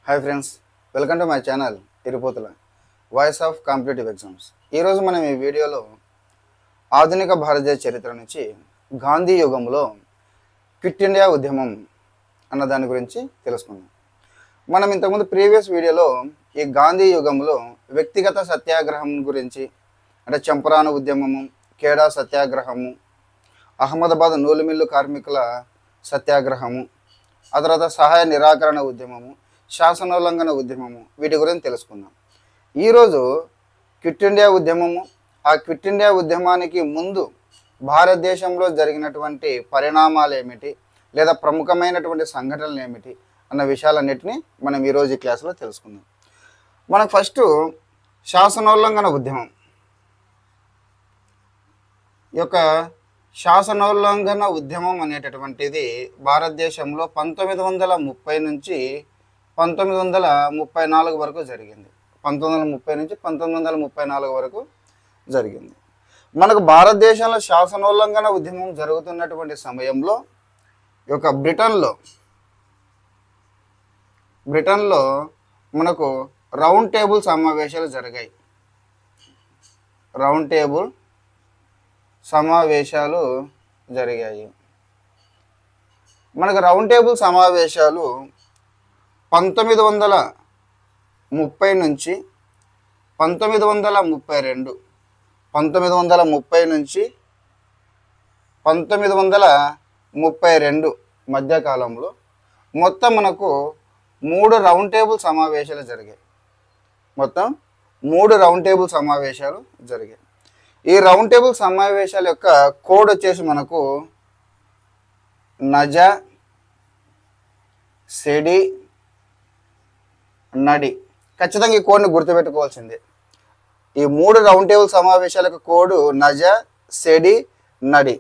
Hi friends, welcome to my channel తిరుపతిల voice of competitive exams. ఈరోజు మనం ఈ వీడియోలో ఆధునిక భారతదేశ చరిత్ర నుంచి గాంధీ యుగంలో క్విట్ ఇండియా ఉద్యమం అన్న దాని గురించి తెలుసుకుందాం. మనం ఇంతకుముందు ప్రీవియస్ వీడియోలో ఈ గాంధీ యుగంలో వ్యక్తిగత సత్యాగ్రహం గురించి అంటే చంపారన్ ఉద్యమము, ఖేడా సత్యాగ్రహము, అహ్మదాబాద్ నూలు మిల్లు కార్మికుల సత్యాగ్రహము, ఆ తర్వాత సహాయ నిరాకరణ ఉద్యమము, శాసనోల్లంఘన ఉద్యమము, వీటి గురించి తెలుసుకుందాం. ఈరోజు క్విట్ ఇండియా ఉద్యమము, ఆ క్విట్ ఇండియా ఉద్యమానికి ముందు భారతదేశంలో జరిగినటువంటి పరిణామాలు ఏమిటి లేదా ప్రముఖమైనటువంటి సంఘటనలు ఏమిటి అన్న విషయాలన్నిటినీ మనం ఈరోజు ఈ క్లాసులో తెలుసుకుందాం. మనకు ఫస్ట్ శాసనోల్లంఘన ఉద్యమం. ఈ యొక్క శాసనోల్లంఘన ఉద్యమం అనేటటువంటిది భారతదేశంలో 1930 నుంచి 1934 వరకు జరిగింది. 1930 నుంచి 1934 వరకు జరిగింది. మనకు భారతదేశంలో శాసనోల్లంఘన ఉద్యమం జరుగుతున్నటువంటి సమయంలో ఈ యొక్క బ్రిటన్లో మనకు రౌండ్ టేబుల్ సమావేశాలు జరిగాయి. రౌండ్ టేబుల్ సమావేశాలు జరిగాయి. మనకు రౌండ్ టేబుల్ సమావేశాలు 1930 నుంచి 1932 1930 నుంచి 1932 మధ్యకాలంలో మొత్తం మనకు 3 రౌండ్ టేబుల్ సమావేశాలు జరిగాయి. మొత్తం 3 రౌండ్ టేబుల్ సమావేశాలు జరిగాయి. ఈ రౌండ్ టేబుల్ సమావేశాల యొక్క కోడ్ వచ్చేసి మనకు నజా, సెడి, నడి. ఖచ్చితంగా ఈ కోడ్ని గుర్తుపెట్టుకోవాల్సిందే. ఈ 3 రౌండ్ టేబుల్ సమావేశాల యొక్క కోడ్ నజా, సెడి, నడి.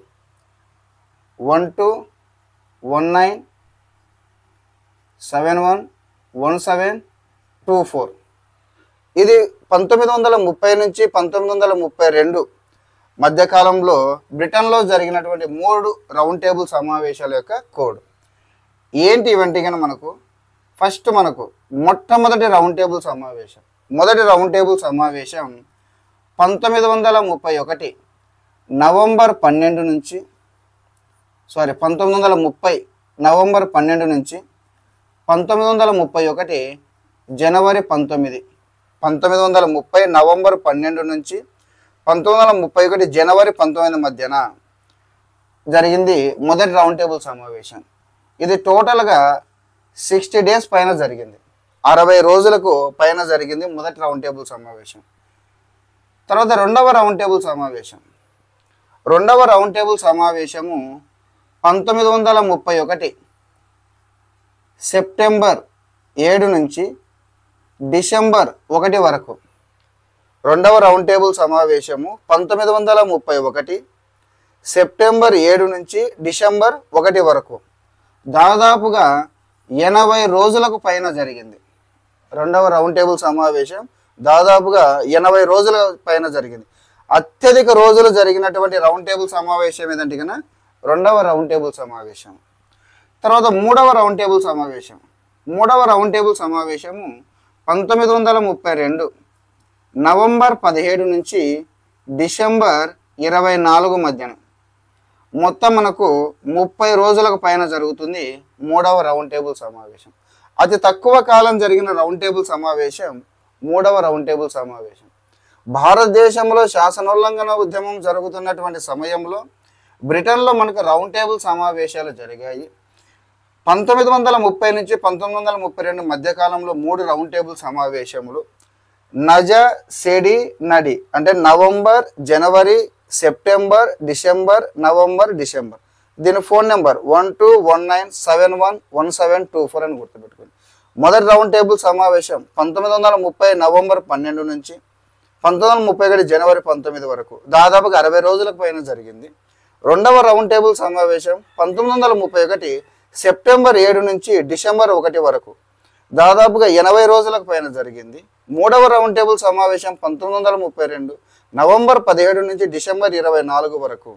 1219711724. ఇది 1930 నుంచి 1932 మధ్యకాలంలో బ్రిటన్లో జరిగినటువంటి 3 రౌండ్ టేబుల్ సమావేశాల యొక్క కోడ్. ఏంటి ఇవంటి కన్నా మనకు ఫస్ట్ మనకు మొట్టమొదటి రౌండ్ టేబుల్ సమావేశం. మొదటి రౌండ్ టేబుల్ సమావేశం 1930 నవంబర్ 12 నుంచి 1930 నవంబర్ 12 నుంచి 1931 జనవరి 19. 1930 నవంబర్ 12 నుంచి 1931 జనవరి 19 మధ్యన జరిగింది మొదటి రౌండ్ టేబుల్ సమావేశం. ఇది టోటల్గా 60 డేస్ పైన జరిగింది. 60 రోజులకు పైన జరిగింది మొదటి రౌండ్ టేబుల్ సమావేశం. తర్వాత రెండవ రౌండ్ టేబుల్ సమావేశము 1931 సెప్టెంబర్ 7 నుంచి డిసెంబర్ 1 వరకు. రెండవ రౌండ్ టేబుల్ సమావేశము 1931 సెప్టెంబర్ 7 నుంచి డిసెంబర్ 1 వరకు. దాదాపుగా 80 రోజులకు పైన జరిగింది. రెండవ రౌండ్ టేబుల్ సమావేశం దాదాపుగా 80 రోజుల పైన జరిగింది. అత్యధిక రోజులు జరిగినటువంటి రౌండ్ టేబుల్ సమావేశం ఏదంటే కన్నా రెండవ రౌండ్ టేబుల్ సమావేశం. తర్వాత మూడవ రౌండ్ టేబుల్ సమావేశము 1932 నవంబర్ 17 నుంచి డిసెంబర్ 24 మధ్యన. మొత్తం మనకు 30 రోజులకు పైన జరుగుతుంది మూడవ రౌండ్ టేబుల్ సమావేశం. అతి తక్కువ కాలం జరిగిన రౌండ్ టేబుల్ సమావేశం మూడవ రౌండ్ టేబుల్ సమావేశం. భారతదేశంలో శాసనోల్లంఘన ఉద్యమం జరుగుతున్నటువంటి సమయంలో బ్రిటన్లో మనకు రౌండ్ టేబుల్ సమావేశాలు జరిగాయి. 1930 నుంచి 1932 మధ్యకాలంలో 3 రౌండ్ టేబుల్ సమావేశములు. నజా, సెడి, నడి అంటే నవంబర్, జనవరి, సెప్టెంబర్, డిసెంబర్, నవంబర్, డిసెంబర్. దీని ఫోన్ నెంబర్ 1219711724 అని గుర్తుపెట్టుకోండి. మొదటి రౌండ్ టేబుల్ సమావేశం 1930 నవంబర్ 12 నుంచి 1931 జనవరి 19 వరకు, దాదాపుగా 60 రోజులకు పైన జరిగింది. రెండవ రౌండ్ టేబుల్ సమావేశం 1931 సెప్టెంబర్ 7 నుంచి డిసెంబర్ 1 వరకు, దాదాపుగా 80 రోజులకు పైన జరిగింది. మూడవ రౌండ్ టేబుల్ సమావేశం 1932 నవంబర్ 17 నుంచి డిసెంబర్ 24 వరకు,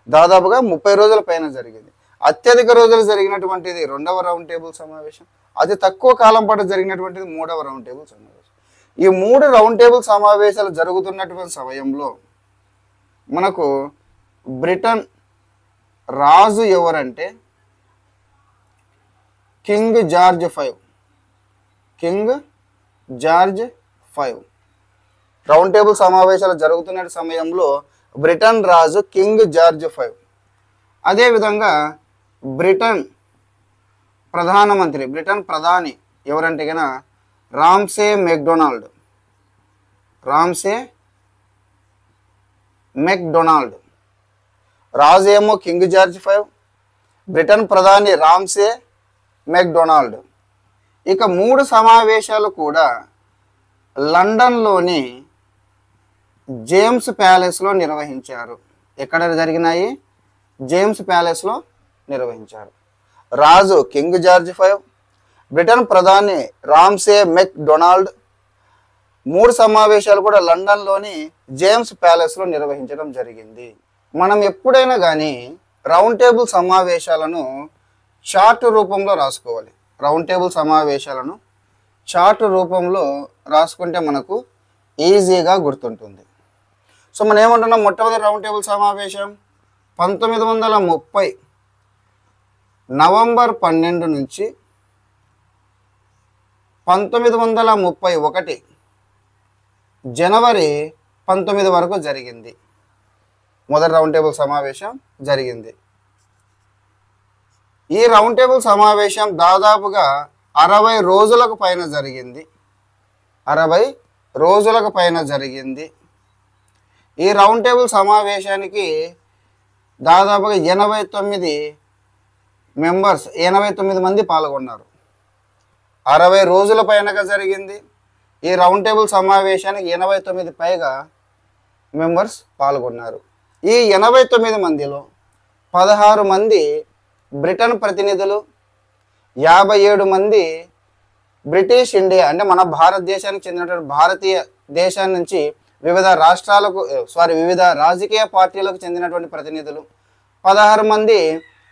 దాదాపుగా 30 రోజుల పైన జరిగింది. అత్యధిక రోజులు జరిగినటువంటిది 2వ రౌండ్ టేబుల్ సమావేశం, అతి తక్కువ కాలం పాటు జరిగినటువంటిది 3వ రౌండ్ టేబుల్ సమావేశం. ఈ 3 రౌండ్ టేబుల్ సమావేశాలు జరుగుతున్నటువంటి సమయంలో మనకు బ్రిటన్ రాజు ఎవరంటే King George V. King George V round table సమావేశాలు జరుగుతున్న సమయంలో బ్రిటన్ రాజు కింగ్ జార్జ్ V. అదేవిధంగా బ్రిటన్ ప్రధానమంత్రి, బ్రిటన్ ప్రధాని ఎవరంటే కనుక రామ్సే మెక్డొనాల్డ్. Ramsay MacDonald. రాజు ఏమో కింగ్ జార్జ్ V, బ్రిటన్ ప్రధాని రామ్సే మెక్డొనాల్డ్. ఇక 3 సమావేశాలు కూడా లండన్లోని జేమ్స్ ప్యాలెస్లో నిర్వహించారు. ఎక్కడ జరిగినాయి? జేమ్స్ ప్యాలెస్లో నిర్వహించారు. రాజు కింగ్ జార్జ్ V, బ్రిటన్ ప్రధాని రామ్సే మెక్డొనాల్డ్ 3 సమావేశాలు కూడా లండన్లోని జేమ్స్ ప్యాలెస్లో నిర్వహించడం జరిగింది. మనం ఎప్పుడైనా కానీ రౌండ్ టేబుల్ సమావేశాలను చార్ట్ రూపంలో రాసుకోవాలి. రౌండ్ టేబుల్ సమావేశాలను చార్ట్ రూపంలో రాసుకుంటే మనకు ఈజీగా గుర్తుంటుంది. సో మనం ఏమంటున్నాం, మొట్టమొదటి రౌండ్ టేబుల్ సమావేశం 1930 నవంబర్ 12 నుంచి 1931 జనవరి 19 వరకు జరిగింది. మొదటి రౌండ్ టేబుల్ సమావేశం జరిగింది. ఈ రౌండ్ టేబుల్ సమావేశం దాదాపుగా 60 రోజులకు పైన జరిగింది. 60 రోజులకు పైన జరిగింది. ఈ రౌండ్ టేబుల్ సమావేశానికి దాదాపుగా 89 మెంబర్స్, 89 మంది పాల్గొన్నారు. 60 రోజుల పైనగా జరిగింది. ఈ రౌండ్ టేబుల్ సమావేశానికి 89 పైగా మెంబర్స్ పాల్గొన్నారు. ఈ 89 మందిలో 16 మంది బ్రిటన్ ప్రతినిధులు, 57 మంది బ్రిటిష్ ఇండియా అంటే మన భారతదేశానికి చెందినటువంటి భారతీయ దేశాన్ని నుంచి వివిధ రాష్ట్రాలకు వివిధ రాజకీయ పార్టీలకు చెందినటువంటి ప్రతినిధులు, 16 మంది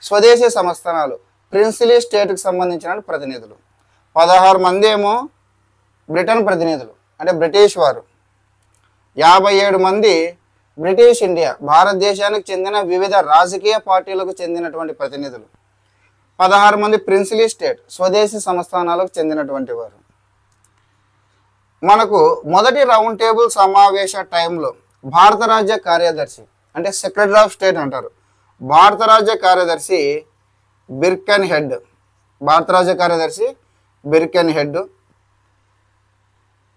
స్వదేశీ సంస్థానాలు ప్రిన్స్లీ స్టేట్కి సంబంధించిన ప్రతినిధులు, 16 మంది ఏమో బ్రిటన్ ప్రతినిధులు అంటే బ్రిటిష్ వారు, 57 మంది బ్రిటిష్ ఇండియా భారతదేశానికి చెందిన వివిధ రాజకీయ పార్టీలకు చెందినటువంటి ప్రతినిధులు, 16 మంది ప్రిన్స్లీ స్టేట్ స్వదేశీ సంస్థానాలకు చెందినటువంటి వారు. మనకు మొదటి రౌండ్ టేబుల్ సమావేశ టైంలో భారత రాజ్య కార్యదర్శి అంటే సెక్రటరీ ఆఫ్ స్టేట్ అంటారు, భారత రాజ్య కార్యదర్శి బిర్కెన్ హెడ్, భారత రాజ్య కార్యదర్శి Birkenhead,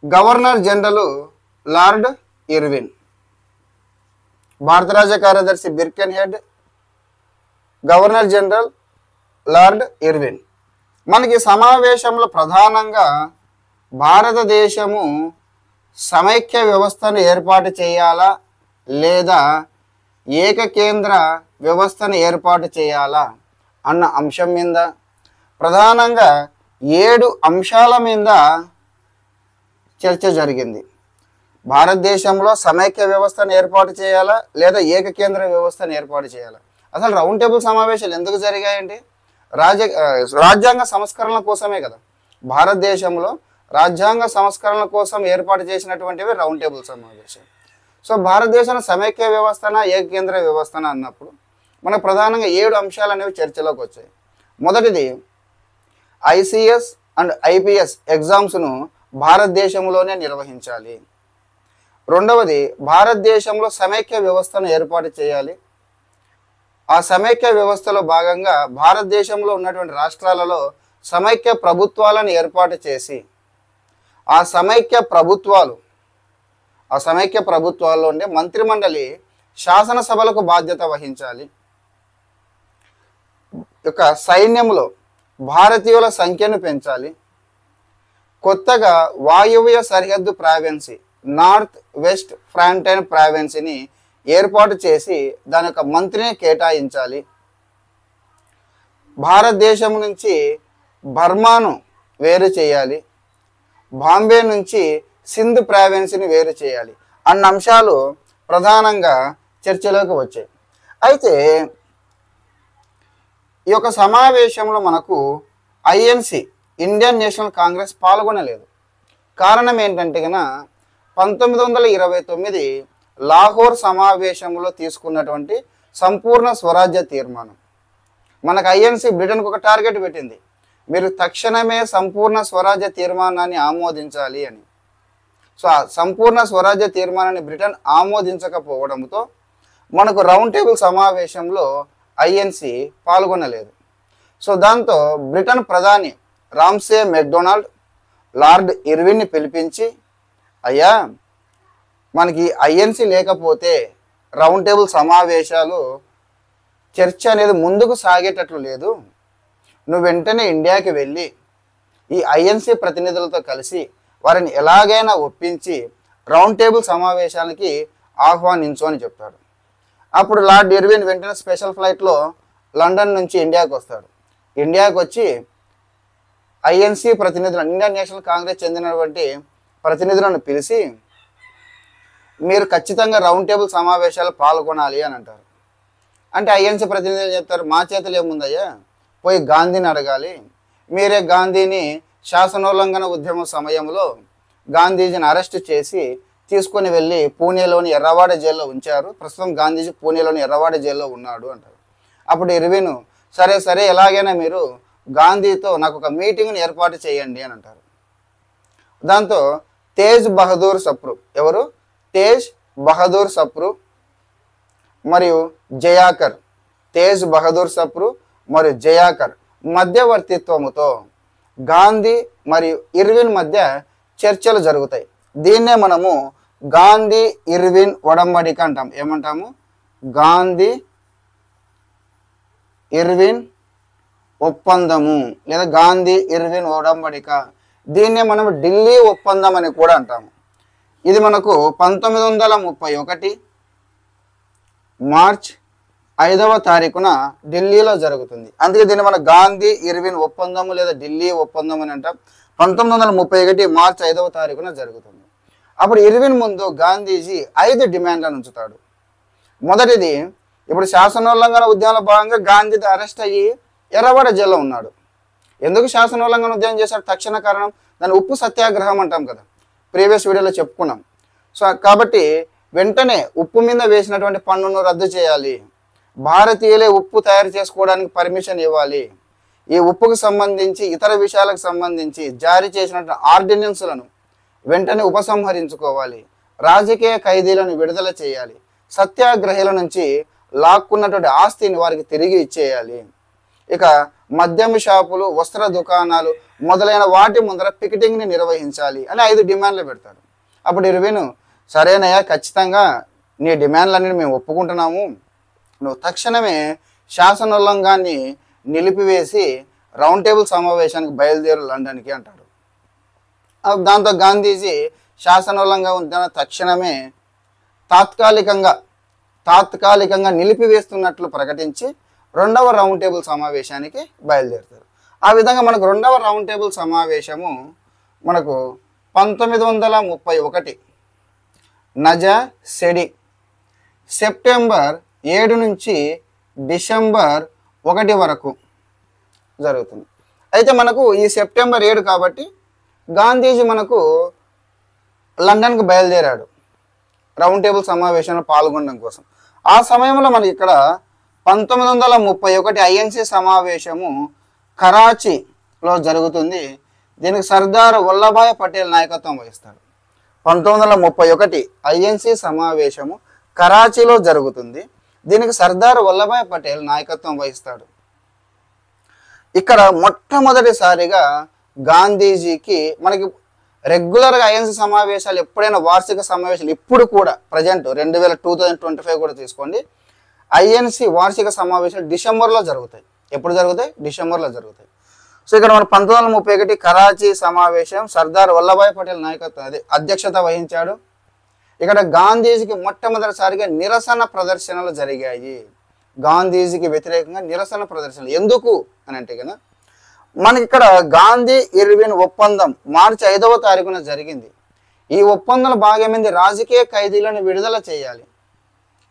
Governor General Lord Irwin. భారత రాజ్య కార్యదర్శి Birkenhead, Governor General Lord Irwin. మనకి సమావేశంలో ప్రధానంగా భారతదేశము సమైక్య వ్యవస్థను ఏర్పాటు చేయాలా లేదా ఏకకేంద్ర వ్యవస్థను ఏర్పాటు చేయాలా అన్న అంశం మీద, ప్రధానంగా 7 అంశాల మీద చర్చ జరిగింది. భారతదేశంలో సమైక్య వ్యవస్థను ఏర్పాటు చేయాలా లేదా ఏకకేంద్ర వ్యవస్థను ఏర్పాటు చేయాలా. అసలు రౌండ్ టేబుల్ సమావేశాలు ఎందుకు జరిగాయండి? రాజ్యాంగ సంస్కరణల కోసమే కదా. భారతదేశంలో రాజ్యాంగ సంస్కరణల కోసం ఏర్పాటు చేసినటువంటివి రౌండ్ టేబుల్ సమావేశం. సో భారతదేశంలో సమైక్య వ్యవస్థన ఏకకేంద్ర వ్యవస్థన అన్నప్పుడు మనకు ప్రధానంగా 7 అంశాలు అనేవి చర్చలోకి వచ్చాయి. మొదటిది ICS అండ్ IPS ఎగ్జామ్స్ను భారతదేశంలోనే నిర్వహించాలి. రెండవది భారతదేశంలో సమైక్య వ్యవస్థను ఏర్పాటు చేయాలి. ఆ సమైక్య వ్యవస్థలో భాగంగా భారతదేశంలో ఉన్నటువంటి రాష్ట్రాలలో సమైక్య ప్రభుత్వాలను ఏర్పాటు చేసి ఆ సమైక్య ప్రభుత్వాల్లో ఉండే మంత్రిమండలి శాసనసభలకు బాధ్యత వహించాలి. యొక్క సైన్యంలో భారతీయుల సంఖ్యను పెంచాలి. కొత్తగా వాయువ్య సరిహద్దు ప్రావిన్సీ నార్త్ వెస్ట్ ఫ్రాంటైన్ ప్రావిన్సీని ఏర్పాటు చేసి దాని యొక్క మంత్రిని కేటాయించాలి. భారతదేశం నుంచి బర్మాను వేరు చేయాలి. బాంబే నుంచి సింధ్ ప్రావిన్సీని వేరు చేయాలి అన్న అంశాలు ప్రధానంగా చర్చలోకి వచ్చాయి. అయితే ఈ యొక్క సమావేశంలో మనకు ఐఎన్సి ఇండియన్ నేషనల్ కాంగ్రెస్ పాల్గొనలేదు. కారణం ఏంటంటే కనుక 1929 లాహోర్ సమావేశంలో తీసుకున్నటువంటి సంపూర్ణ స్వరాజ్య తీర్మానం. మనకు ఐఎన్సి బ్రిటన్కు ఒక టార్గెట్ పెట్టింది, మీరు తక్షణమే సంపూర్ణ స్వరాజ్య తీర్మానాన్ని ఆమోదించాలి అని. సో ఆ సంపూర్ణ స్వరాజ్య తీర్మానాన్ని బ్రిటన్ ఆమోదించకపోవడంతో మనకు రౌండ్ టేబుల్ సమావేశంలో ఐఎన్సి పాల్గొనలేదు. సో దాంతో బ్రిటన్ ప్రధాని రామ్సే మెక్డొనాల్డ్ లార్డ్ ఇర్విన్ని పిలిపించి, అయ్యా మనకి ఐఎన్సి లేకపోతే రౌండ్ టేబుల్ సమావేశాలు చర్చ అనేది ముందుకు సాగేటట్లు లేదు, నువ్వు వెంటనే ఇండియాకి వెళ్ళి ఈ ఐఎన్సి ప్రతినిధులతో కలిసి వారిని ఎలాగైనా ఒప్పించి రౌండ్ టేబుల్ సమావేశానికి ఆహ్వానించు అని చెప్తాడు. అప్పుడు లార్డ్ ఇర్విన్ వెంటనే స్పెషల్ ఫ్లైట్లో లండన్ నుంచి ఇండియాకి వస్తాడు. ఇండియాకి వచ్చి ఐఎన్సి ప్రతినిధులు, ఇండియన్ నేషనల్ కాంగ్రెస్ చెందినటువంటి ప్రతినిధులను పిలిచి, మీరు ఖచ్చితంగా రౌండ్ టేబుల్ సమావేశాలు పాల్గొనాలి అని అంటారు. అంటే ఐఎన్సి ప్రతినిధులు చెప్తారు, మా చేతులు ఏముందయ్యా, పోయి గాంధీని అడగాలి, మీరే గాంధీని శాసనోల్లంఘన ఉద్యమం సమయంలో గాంధీజీని అరెస్ట్ చేసి తీసుకొని వెళ్ళి పూణేలోని ఎర్రవాడ జైల్లో ఉంచారు, ప్రస్తుతం గాంధీజీ పూణేలోని ఎర్రవాడ జైల్లో ఉన్నాడు అంటారు. అప్పుడు ఇర్విన్, సరే సరే ఎలాగైనా మీరు గాంధీతో నాకు ఒక మీటింగ్ని ఏర్పాటు చేయండి అని అంటారు. దాంతో తేజ్ బహదూర్ సప్రు, ఎవరు తేజ్ బహదూర్ సప్రు మరియు జయాకర్, తేజ్ బహదూర్ సప్రు మరియు జయాకర్ మధ్యవర్తిత్వముతో గాంధీ మరియు ఇర్విన్ మధ్య చర్చలు జరుగుతాయి. దీన్నే మనము గాంధీ ఇర్విన్ ఒడంబడిక అంటాం. ఏమంటాము? గాంధీ ఇర్విన్ ఒప్పందము లేదా గాంధీ ఇర్విన్ ఒడంబడిక. దీన్నే మనం ఢిల్లీ ఒప్పందం అని కూడా అంటాము. ఇది మనకు 1931 మార్చ్ 5వ తారీఖున ఢిల్లీలో జరుగుతుంది. అందుకే దీన్ని మన గాంధీ ఇర్విన్ ఒప్పందము లేదా ఢిల్లీ ఒప్పందం అని అంటాం. 1931 మార్చ్ 5వ తారీఖున జరుగుతుంది. అప్పుడు ఇర్విన్ ముందు గాంధీజీ 5 డిమాండ్లను ఉంచుతాడు. మొదటిది, ఇప్పుడు శాసనోల్లంఘన ఉద్యమంలో భాగంగా గాంధీ అరెస్ట్ అయ్యి ఎర్రవాడ జైల్లో ఉన్నాడు. ఎందుకు శాసనోల్లంఘన ఉద్యమం చేశాడు? తక్షణ కారణం దాన్ని ఉప్పు సత్యాగ్రహం అంటాం కదా, ప్రీవియస్ వీడియోలో చెప్పుకున్నాం. సో కాబట్టి వెంటనే ఉప్పు మీద వేసినటువంటి పన్నును రద్దు చేయాలి, భారతీయులే ఉప్పు తయారు చేసుకోవడానికి పర్మిషన్ ఇవ్వాలి, ఈ ఉప్పుకు సంబంధించి ఇతర విషయాలకు సంబంధించి జారీ చేసినటువంటి ఆర్డినెన్సులను వెంటనే ఉపసంహరించుకోవాలి, రాజకీయ ఖైదీలను విడుదల చేయాలి, సత్యాగ్రహీల నుంచి లాక్కున్నటువంటి ఆస్తిని వారికి తిరిగి ఇచ్చేయాలి, ఇక మద్యం షాపులు, వస్త్ర దుకాణాలు మొదలైన వాటి ముందర పికెటింగ్ని నిర్వహించాలి అని 5 డిమాండ్లు పెడతాడు. అప్పుడు ఇర్విన్, సరేనయ్యా, ఖచ్చితంగా నీ డిమాండ్లన్నీ మేము ఒప్పుకుంటున్నాము, నువ్వు తక్షణమే శాసనోల్లంఘాన్ని నిలిపివేసి రౌండ్ టేబుల్ సమావేశానికి బయలుదేరు లండన్కి అంటాడు. దాంతో గాంధీజీ శాసనోల్లంఘన తక్షణమే తాత్కాలికంగా నిలిపివేస్తున్నట్లు ప్రకటించి 2వ రౌండ్ టేబుల్ సమావేశానికి బయలుదేరుతారు. ఆ విధంగా మనకు 2వ రౌండ్ టేబుల్ సమావేశము మనకు 1931 నజా సెడి సెప్టెంబర్ 7 నుంచి డిసెంబర్ 1 వరకు జరుగుతుంది. అయితే మనకు ఈ సెప్టెంబర్ 7 కాబట్టి గాంధీజీ మనకు లండన్కు బయలుదేరాడు రౌండ్ టేబుల్ సమావేశంలో పాల్గొనడం కోసం. ఆ సమయంలో మనకి ఇక్కడ 1931 ఐఎన్సి సమావేశము కరాచీలో జరుగుతుంది. దీనికి సర్దార్ వల్లభాయ్ పటేల్ నాయకత్వం వహిస్తాడు. 1931 ఐఎన్సి సమావేశము కరాచీలో జరుగుతుంది. దీనికి సర్దార్ వల్లభాయ్ పటేల్ నాయకత్వం వహిస్తాడు. ఇక్కడ మొట్టమొదటిసారిగా గాంధీజీకి మనకి రెగ్యులర్గా ఐఎన్సి సమావేశాలు ఎప్పుడైనా వార్షిక సమావేశాలు ఇప్పుడు కూడా ప్రజెంట్ 2025 కూడా తీసుకోండి, ఐఎన్సి వార్షిక సమావేశాలు డిసెంబర్లో జరుగుతాయి. ఎప్పుడు జరుగుతాయి? డిసెంబర్లో జరుగుతాయి. సో ఇక్కడ మన 1931 కరాచీ సమావేశం సర్దార్ వల్లభాయ్ పటేల్ నాయకత్వం అధ్యక్షత వహించాడు. ఇక్కడ గాంధీజీకి మొట్టమొదటిసారిగా నిరసన ప్రదర్శనలు జరిగాయి. గాంధీజీకి వ్యతిరేకంగా నిరసన ప్రదర్శనలు ఎందుకు అని అంటే కదా, మనకి ఇక్కడ గాంధీ ఇర్విన్ ఒప్పందం మార్చి 5వ తారీఖున జరిగింది. ఈ ఒప్పందంలో భాగమైంది రాజకీయ ఖైదీలను విడుదల చేయాలి.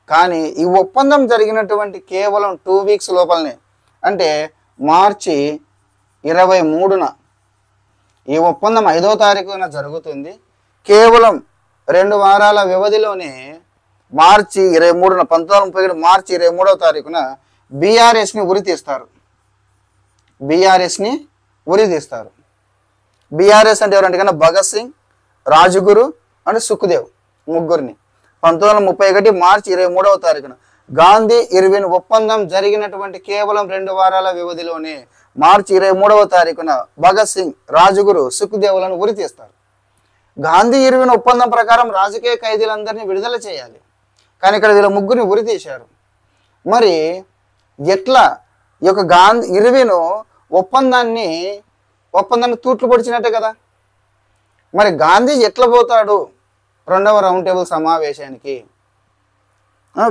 కానీ ఈ ఒప్పందం జరిగినటువంటి కేవలం 2 వీక్స్ లోపలనే అంటే మార్చి 23న ఈ ఒప్పందం 5వ తారీఖున జరుగుతుంది. కేవలం 2 వారాల వ్యవధిలోనే మార్చి 23న 1937 మార్చి 23వ తారీఖున బీఆర్ఎస్ని ఉరి తీస్తారు. బీఆర్ఎస్ని ఉరి తీస్తారు. బీఆర్ఎస్ అంటే ఎవరంటే కన్నా భగత్ సింగ్, రాజగురు అండ్ సుఖ్దేవ్ ముగ్గురిని 1931 మార్చి 23వ తారీఖున గాంధీ ఇర్విన్ ఒప్పందం జరిగినటువంటి కేవలం 2 వారాల వ్యవధిలోనే మార్చి 23వ తారీఖున భగత్ సింగ్, రాజగురు, సుఖ్దేవ్లను ఉరి తీస్తారు. గాంధీ ఇర్విన్ ఒప్పందం ప్రకారం రాజకీయ ఖైదీలందరినీ విడుదల చేయాలి, కానీ ఇక్కడ వీళ్ళ ముగ్గురిని ఉరి తీశారు. మరి ఎట్లా ఈ యొక్క గాంధీ ఇర్విన్ ఒప్పందాన్ని తూట్లు పొడిచినట్టే కదా. మరి గాంధీ ఎట్లా పోతాడు 2వ రౌండ్ టేబుల్ సమావేశానికి,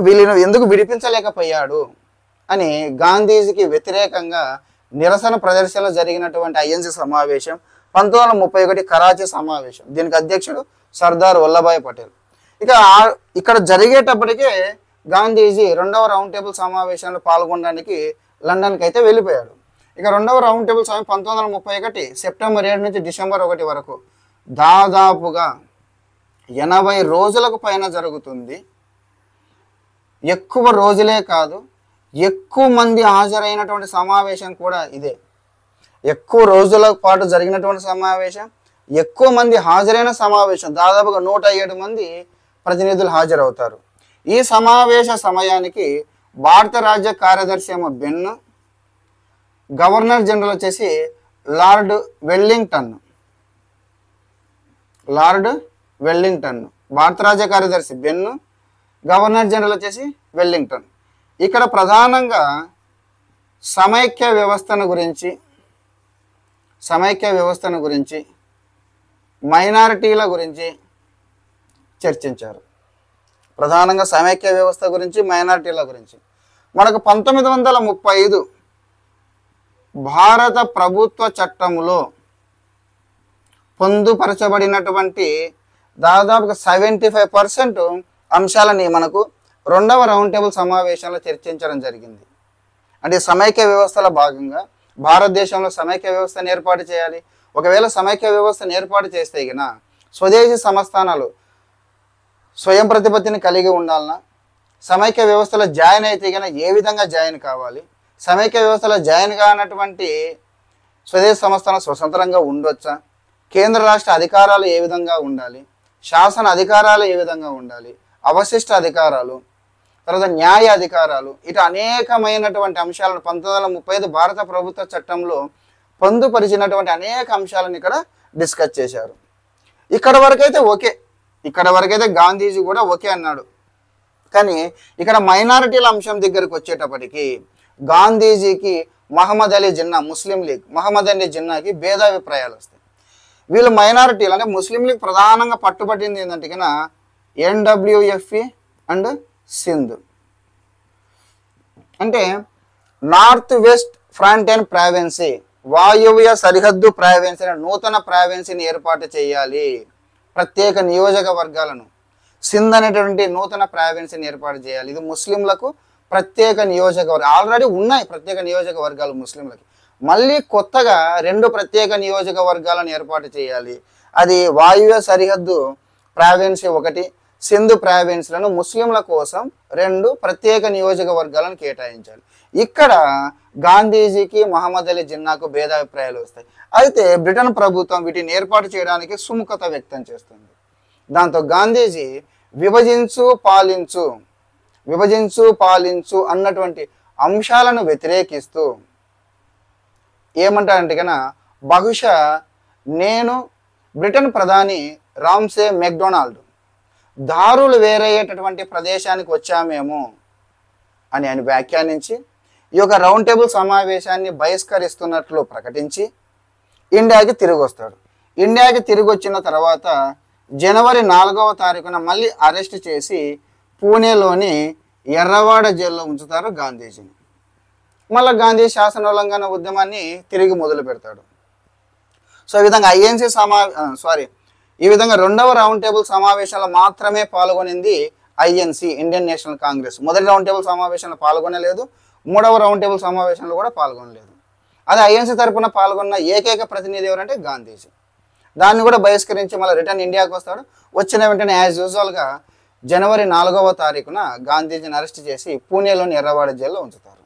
వీళ్ళను ఎందుకు విడిపించలేకపోయాడు అని గాంధీజీకి వ్యతిరేకంగా నిరసన ప్రదర్శనలు జరిగినటువంటి ఐఎన్సీ సమావేశం 1931 కరాచీ సమావేశం. దీనికి అధ్యక్షుడు సర్దార్ వల్లభాయ్ పటేల్. ఇక్కడ జరిగేటప్పటికే గాంధీజీ 2వ రౌండ్ టేబుల్ సమావేశంలో పాల్గొనడానికి లండన్కి అయితే వెళ్ళిపోయాడు. 2వ రౌండ్ టేబుల్ సమావేశం 1931 సెప్టెంబర్ 7 నుంచి డిసెంబర్ 1 వరకు దాదాపుగా 80 రోజులకు పైన జరుగుతుంది. ఎక్కువ రోజులే కాదు, ఎక్కువ మంది హాజరైనటువంటి సమావేశం కూడా ఇదే. ఎక్కువ రోజుల పాటు జరిగినటువంటి సమావేశం, ఎక్కువ మంది హాజరైన సమావేశం, దాదాపుగా 107 మంది ప్రతినిధులు హాజరవుతారు. ఈ సమావేశ సమయానికి భారత రాజ్య కార్యదర్శి ఏమో బెన్, గవర్నర్ జనరల్ వచ్చేసి లార్డ్ వెల్లింగ్టన్. భారత రాజ్య కార్యదర్శి బెన్, గవర్నర్ జనరల్ వచ్చేసి వెల్లింగ్టన్. ఇక్కడ ప్రధానంగా సమైక్య వ్యవస్థను గురించి మైనారిటీల గురించి చర్చించారు. ప్రధానంగా సమైక్య వ్యవస్థ గురించి, మైనారిటీల గురించి. మనకు 1935 భారత ప్రభుత్వ చట్టంలో పొందుపరచబడినటువంటి దాదాపుగా 75% అంశాలని మనకు 2వ రౌండ్ టేబుల్ సమావేశంలో చర్చించడం జరిగింది. అంటే సమైక్య వ్యవస్థలో భాగంగా భారతదేశంలో సమైక్య వ్యవస్థను ఏర్పాటు చేయాలి. ఒకవేళ సమైక్య వ్యవస్థను ఏర్పాటు చేస్తే గిన స్వదేశీ సంస్థానాలు స్వయం ప్రతిపత్తిని కలిగి ఉండాలన్నా, సమైక్య వ్యవస్థలో జాయిన్ అయితే గిన ఏ విధంగా జాయిన్ కావాలి, సమైక్య వ్యవస్థలో జాయిన్ కానటువంటి స్వదేశీ సంస్థానాలు స్వతంత్రంగా ఉండొచ్చా, కేంద్ర రాష్ట్ర అధికారాలు ఏ విధంగా ఉండాలి, శాసన అధికారాలు ఏ విధంగా ఉండాలి, అవశిష్ట అధికారాలు, తర్వాత న్యాయ అధికారాలు, ఇటు అనేకమైనటువంటి అంశాలను 1935 భారత ప్రభుత్వ చట్టంలో పొందుపరిచినటువంటి అనేక అంశాలను ఇక్కడ డిస్కస్ చేశారు. ఇక్కడ వరకైతే గాంధీజీ కూడా ఓకే అన్నాడు. కానీ ఇక్కడ మైనారిటీల అంశం దగ్గరకు వచ్చేటప్పటికి గాంధీజీకి మహమ్మద్ అలీ జిన్నా, ముస్లిం లీగ్ మహమ్మద్ అలీ జిన్నాకి భేదాభిప్రాయాలు వస్తాయి. వీళ్ళు మైనారిటీలు అంటే ముస్లిం లీగ్ ప్రధానంగా పట్టుబట్టింది ఏంటంటే కన్నా NWFE అండ్ సింధ్ అంటే నార్త్ వెస్ట్ ఫ్రంటియర్ ప్రావిన్సీ, వాయువ్య సరిహద్దు ప్రావిన్సీ అనే నూతన ప్రావిన్సీని ఏర్పాటు చేయాలి. ప్రత్యేక నియోజకవర్గాలను సింధ్ అనేటువంటి నూతన ప్రావిన్సీని ఏర్పాటు చేయాలి. ఇది ముస్లింలకు ప్రత్యేక నియోజకవర్గాలు ఆల్రెడీ ఉన్నాయి. ప్రత్యేక నియోజకవర్గాలు ముస్లింలకి మళ్ళీ కొత్తగా 2 ప్రత్యేక నియోజకవర్గాలను ఏర్పాటు చేయాలి. అది వాయువ్య సరిహద్దు ప్రావిన్సీ 1, సింధు ప్రావిన్స్లను ముస్లింల కోసం 2 ప్రత్యేక నియోజకవర్గాలను కేటాయించాలి. ఇక్కడ గాంధీజీకి మహమ్మద్ అలీ జిన్నాకు భేదాభిప్రాయాలు వస్తాయి. అయితే బ్రిటన్ ప్రభుత్వం వీటిని ఏర్పాటు చేయడానికి సుముఖత వ్యక్తం చేస్తుంది. దాంతో గాంధీజీ విభజించు పాలించు అన్నటువంటి అంశాలను వ్యతిరేకిస్తూ ఏమంటారంటే కన్నా బహుశా నేను బ్రిటన్ ప్రధాని రామ్సే మెక్డొనాల్డ్ దారులు వేరయ్యేటటువంటి ప్రదేశానికి వచ్చామేమో అని ఆయన వ్యాఖ్యానించి ఈ యొక్క రౌండ్ టేబుల్ సమావేశాన్ని బహిష్కరిస్తున్నట్లు ప్రకటించి ఇండియాకి తిరిగి వస్తాడు. ఇండియాకి తిరిగి వచ్చిన తర్వాత జనవరి 4వ తారీఖున మళ్ళీ అరెస్ట్ చేసి పూణేలోని ఎర్రవాడ జైల్లో ఉంచుతారు గాంధీజీని. మళ్ళీ గాంధీ శాసనోల్లంఘన ఉద్యమాన్ని తిరిగి మొదలు పెడతాడు. సో ఈ విధంగా ఈ విధంగా 2వ రౌండ్ టేబుల్ సమావేశంలో మాత్రమే పాల్గొనింది INC, ఇండియన్ నేషనల్ కాంగ్రెస్. మొదటి రౌండ్ టేబుల్ సమావేశంలో పాల్గొనలేదు. మూడవ రౌండ్ టేబుల్ సమావేశంలో కూడా పాల్గొనలేదు. అది ఐఎన్సీ తరపున పాల్గొన్న ఏకైక ప్రతినిధి ఎవరంటే గాంధీజీ. దాన్ని కూడా బహిష్కరించి మళ్ళీ రిటర్న్ ఇండియాకి వస్తాడు. వచ్చిన వెంటనే యాజ్ యూజువల్గా జనవరి 4వ తారీఖున గాంధీజీని అరెస్ట్ చేసి పూణేలోని ఎర్రవాడ జైల్లో ఉంచుతారు.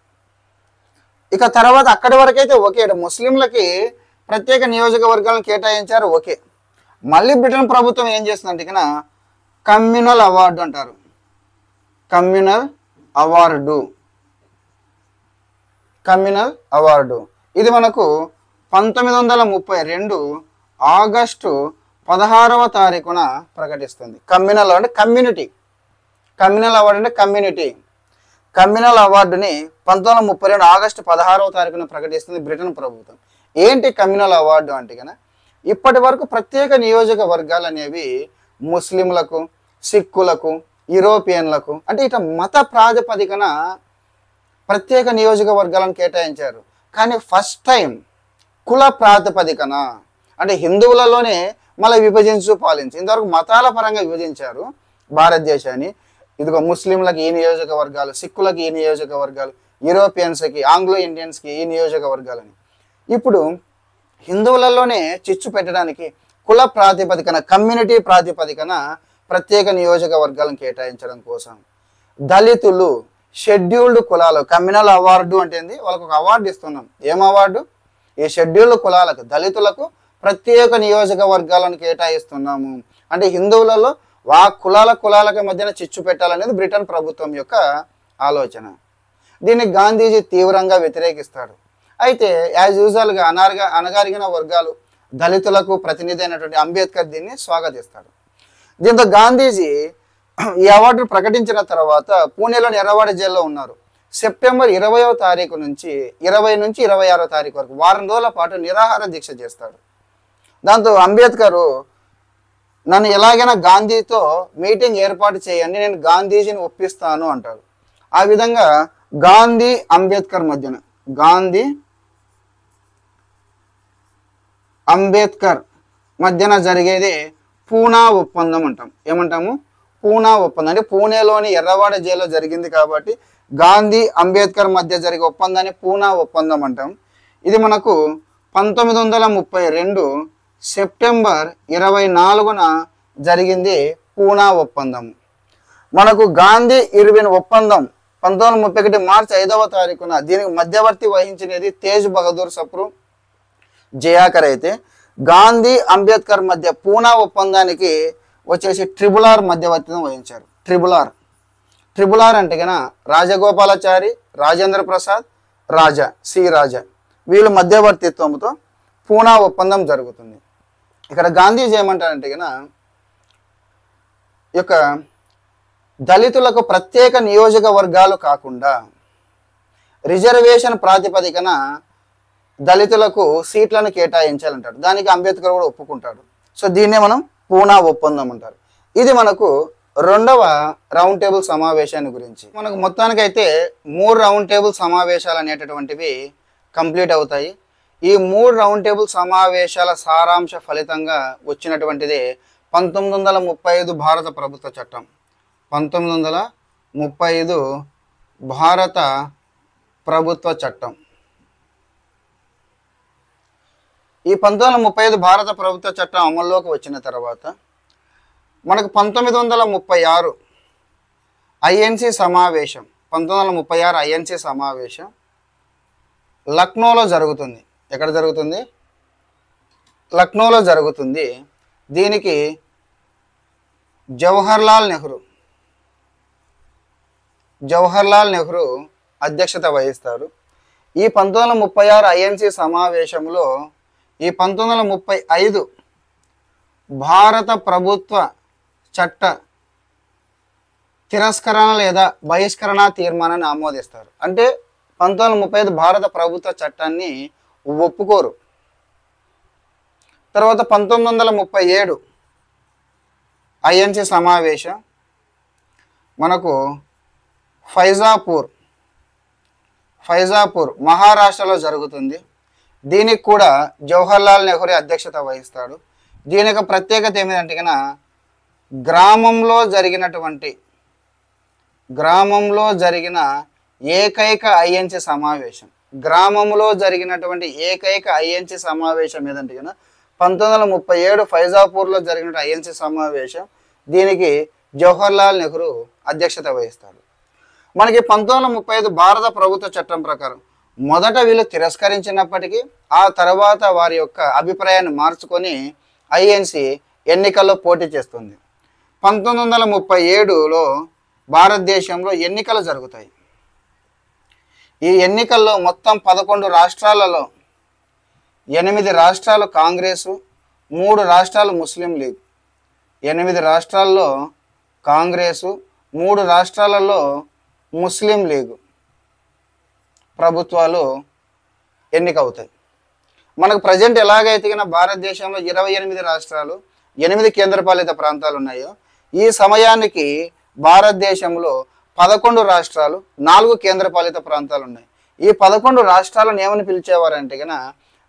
ఇక తర్వాత అక్కడి వరకైతే ఓకే, ముస్లింలకి ప్రత్యేక నియోజకవర్గాలను కేటాయించారు, ఓకే. మళ్ళీ బ్రిటన్ ప్రభుత్వం ఏం చేస్తుందంటే ఇక కమ్యూనల్ అవార్డు అంటారు. కమ్యూనల్ అవార్డు ఇది మనకు 1932 ఆగస్టు 16వ తారీఖున ప్రకటిస్తుంది. కమ్యూనల్ అంటే కమ్యూనిటీ, కమ్యూనల్ అవార్డు అంటే కమ్యూనిటీ. కమ్యూనల్ అవార్డుని 1932 ఆగస్టు 16వ తారీఖున ప్రకటిస్తుంది బ్రిటన్ ప్రభుత్వం. ఏంటి కమ్యూనల్ అవార్డు అంటే కనుక ఇప్పటి వరకు ప్రత్యేక నియోజకవర్గాలు అనేవి ముస్లింలకు, సిక్కులకు, యూరోపియన్లకు అంటే ఇట్లా మత ప్రాతిపదికన ప్రత్యేక నియోజకవర్గాలను కేటాయించారు. కానీ ఫస్ట్ టైం కుల ప్రాతిపదికన అంటే హిందువులలోనే మళ్ళీ విభజించు పాలించి ఇంతవరకు మతాల పరంగా విభజించారు భారతదేశాన్ని. ఇదిగో ముస్లింలకు ఈ నియోజకవర్గాలు, సిక్కులకు ఈ నియోజకవర్గాలు, యూరోపియన్స్కి, ఆంగ్లో ఇండియన్స్కి ఈ నియోజకవర్గాలని. ఇప్పుడు హిందువులలోనే చిచ్చు పెట్టడానికి కుల ప్రాతిపదికన, కమ్యూనిటీ ప్రాతిపదికన ప్రత్యేక నియోజకవర్గాలను కేటాయించడం కోసం దళితులు, షెడ్యూల్డ్ కులాలు, కమ్యూనల్ అవార్డు అంటే వాళ్ళకు ఒక అవార్డు ఇస్తున్నాం. ఏం అవార్డు? ఈ షెడ్యూల్డ్ కులాలకు, దళితులకు ప్రత్యేక నియోజకవర్గాలను కేటాయిస్తున్నాము. అంటే హిందువులలో కులాలకి మధ్యన చిచ్చు పెట్టాలనేది బ్రిటన్ ప్రభుత్వం యొక్క ఆలోచన. దీన్ని గాంధీజీ తీవ్రంగా వ్యతిరేకిస్తాడు. అయితే యాజ్ యూజువల్గా అణగారిన వర్గాలు, దళితులకు ప్రతినిధి అయినటువంటి అంబేద్కర్ దీన్ని స్వాగతిస్తాడు. దీంతో గాంధీజీ ఈ అవార్డు ప్రకటించిన తర్వాత పూణేలోని ఎర్రవాడ జైల్లో ఉన్నారు. సెప్టెంబర్ 20వ తారీఖు నుంచి 26వ తారీఖు వరకు వారం రోజుల పాటు నిరాహార దీక్ష చేస్తాడు. దాంతో అంబేద్కరు నన్ను ఎలాగైనా గాంధీతో మీటింగ్ ఏర్పాటు చేయండి, నేను గాంధీజీని ఒప్పిస్తాను అంటాడు. ఆ విధంగా గాంధీ అంబేద్కర్ మధ్యన, గాంధీ అంబేద్కర్ మధ్యన జరిగేది పూనా ఒప్పందం అంటాం. ఏమంటాము? పూనా ఒప్పందం. అంటే పూణేలోని ఎర్రవాడ జైల్లో జరిగింది కాబట్టి గాంధీ అంబేద్కర్ మధ్య జరిగే ఒప్పందాన్ని పూనా ఒప్పందం అంటాం. ఇది మనకు 1932 సెప్టెంబర్ 24న జరిగింది పూనా ఒప్పందం. మనకు గాంధీ ఇర్విన్ ఒప్పందం 1931 మార్చి 5వ తారీఖున దీనికి మధ్యవర్తి వహించినది తేజ్ బహదూర్ సప్రు జయాకర్. అయితే గాంధీ అంబేద్కర్ మధ్య పూనా ఒప్పందానికి వచ్చేసి ట్రిబులార్ మధ్యవర్తిని వహించారు. ట్రిబులార్ అంటే కన్నా రాజగోపాలాచారి, రాజేంద్ర ప్రసాద్, రాజా వీళ్ళు మధ్యవర్తిత్వంతో పూనా ఒప్పందం జరుగుతుంది. ఇక్కడ గాంధీజీ ఏమంటారంటే కన్నా ఈ యొక్క దళితులకు ప్రత్యేక నియోజకవర్గాలు కాకుండా రిజర్వేషన్ ప్రాతిపదికన దళితులకు సీట్లను కేటాయించాలంటాడు. దానికి అంబేద్కర్ కూడా ఒప్పుకుంటాడు. సో దీన్నే మనం పూనా ఒప్పందం అంటారు. ఇది మనకు 2వ రౌండ్ టేబుల్ సమావేశాన్ని గురించి. మనకు మొత్తానికైతే 3 రౌండ్ టేబుల్ సమావేశాలు అనేటటువంటివి కంప్లీట్ అవుతాయి. ఈ 3 రౌండ్ టేబుల్ సమావేశాల సారాంశ ఫలితంగా వచ్చినటువంటిది 1935 భారత ప్రభుత్వ చట్టం. 1935 భారత ప్రభుత్వ చట్టం. ఈ 1935 భారత ప్రభుత్వ చట్టం అమల్లోకి వచ్చిన తర్వాత మనకు 1936 ఐఎన్సి సమావేశం, 1936 ఐఎన్సి సమావేశం లక్నోలో జరుగుతుంది. ఎక్కడ జరుగుతుంది? లక్నోలో జరుగుతుంది. దీనికి జవహర్లాల్ నెహ్రూ అధ్యక్షత వహిస్తారు. ఈ 1936 ఐఎన్సి సమావేశంలో ఈ 1935 భారత ప్రభుత్వ చట్ట తిరస్కరణ లేదా బహిష్కరణ తీర్మానాన్ని ఆమోదిస్తారు. అంటే 1935 భారత ప్రభుత్వ చట్టాన్ని ఒప్పుకోరు. తర్వాత 1937 ఐఎన్సి సమావేశం మనకు ఫైజాపూర్ మహారాష్ట్రలో జరుగుతుంది. దీనికి కూడా జవహర్లాల్ నెహ్రూ అధ్యక్షత వహిస్తాడు. దీని యొక్క ప్రత్యేకత ఏమిటంటే కన్నా గ్రామంలో జరిగిన ఏకైక ఐఎన్సి సమావేశం, గ్రామంలో జరిగినటువంటి ఏకైక ఐఎన్సి సమావేశం ఏదంటే కదా 1937 ఫైజాపూర్లో జరిగిన ఐఎన్సి సమావేశం. దీనికి జవహర్లాల్ నెహ్రూ అధ్యక్షత వహిస్తాడు. మనకి 1935 భారత ప్రభుత్వ చట్టం ప్రకారం మొదట వీళ్ళు తిరస్కరించినప్పటికీ ఆ తర్వాత వారి యొక్క అభిప్రాయాన్ని మార్చుకొని ఐఎన్సి ఎన్నికల్లో పోటీ చేస్తుంది. 1937లో భారతదేశంలో ఎన్నికలు జరుగుతాయి. ఈ ఎన్నికల్లో మొత్తం 11 రాష్ట్రాలలో 8 రాష్ట్రాలు కాంగ్రెసు, 3 రాష్ట్రాలు ముస్లిం లీగ్. 8 రాష్ట్రాల్లో కాంగ్రెసు, 3 రాష్ట్రాలలో ముస్లిం లీగ్ ప్రభుత్వాలు ఎన్నికవుతాయి. మనకు ప్రజెంట్ ఎలాగైతే కన్నా భారతదేశంలో 28 రాష్ట్రాలు, 8 కేంద్రపాలిత ప్రాంతాలు ఉన్నాయో, ఈ సమయానికి భారతదేశంలో 11 రాష్ట్రాలు, 4 కేంద్రపాలిత ప్రాంతాలు ఉన్నాయి. ఈ 11 రాష్ట్రాలను ఏమని పిలిచేవారంటే కన్నా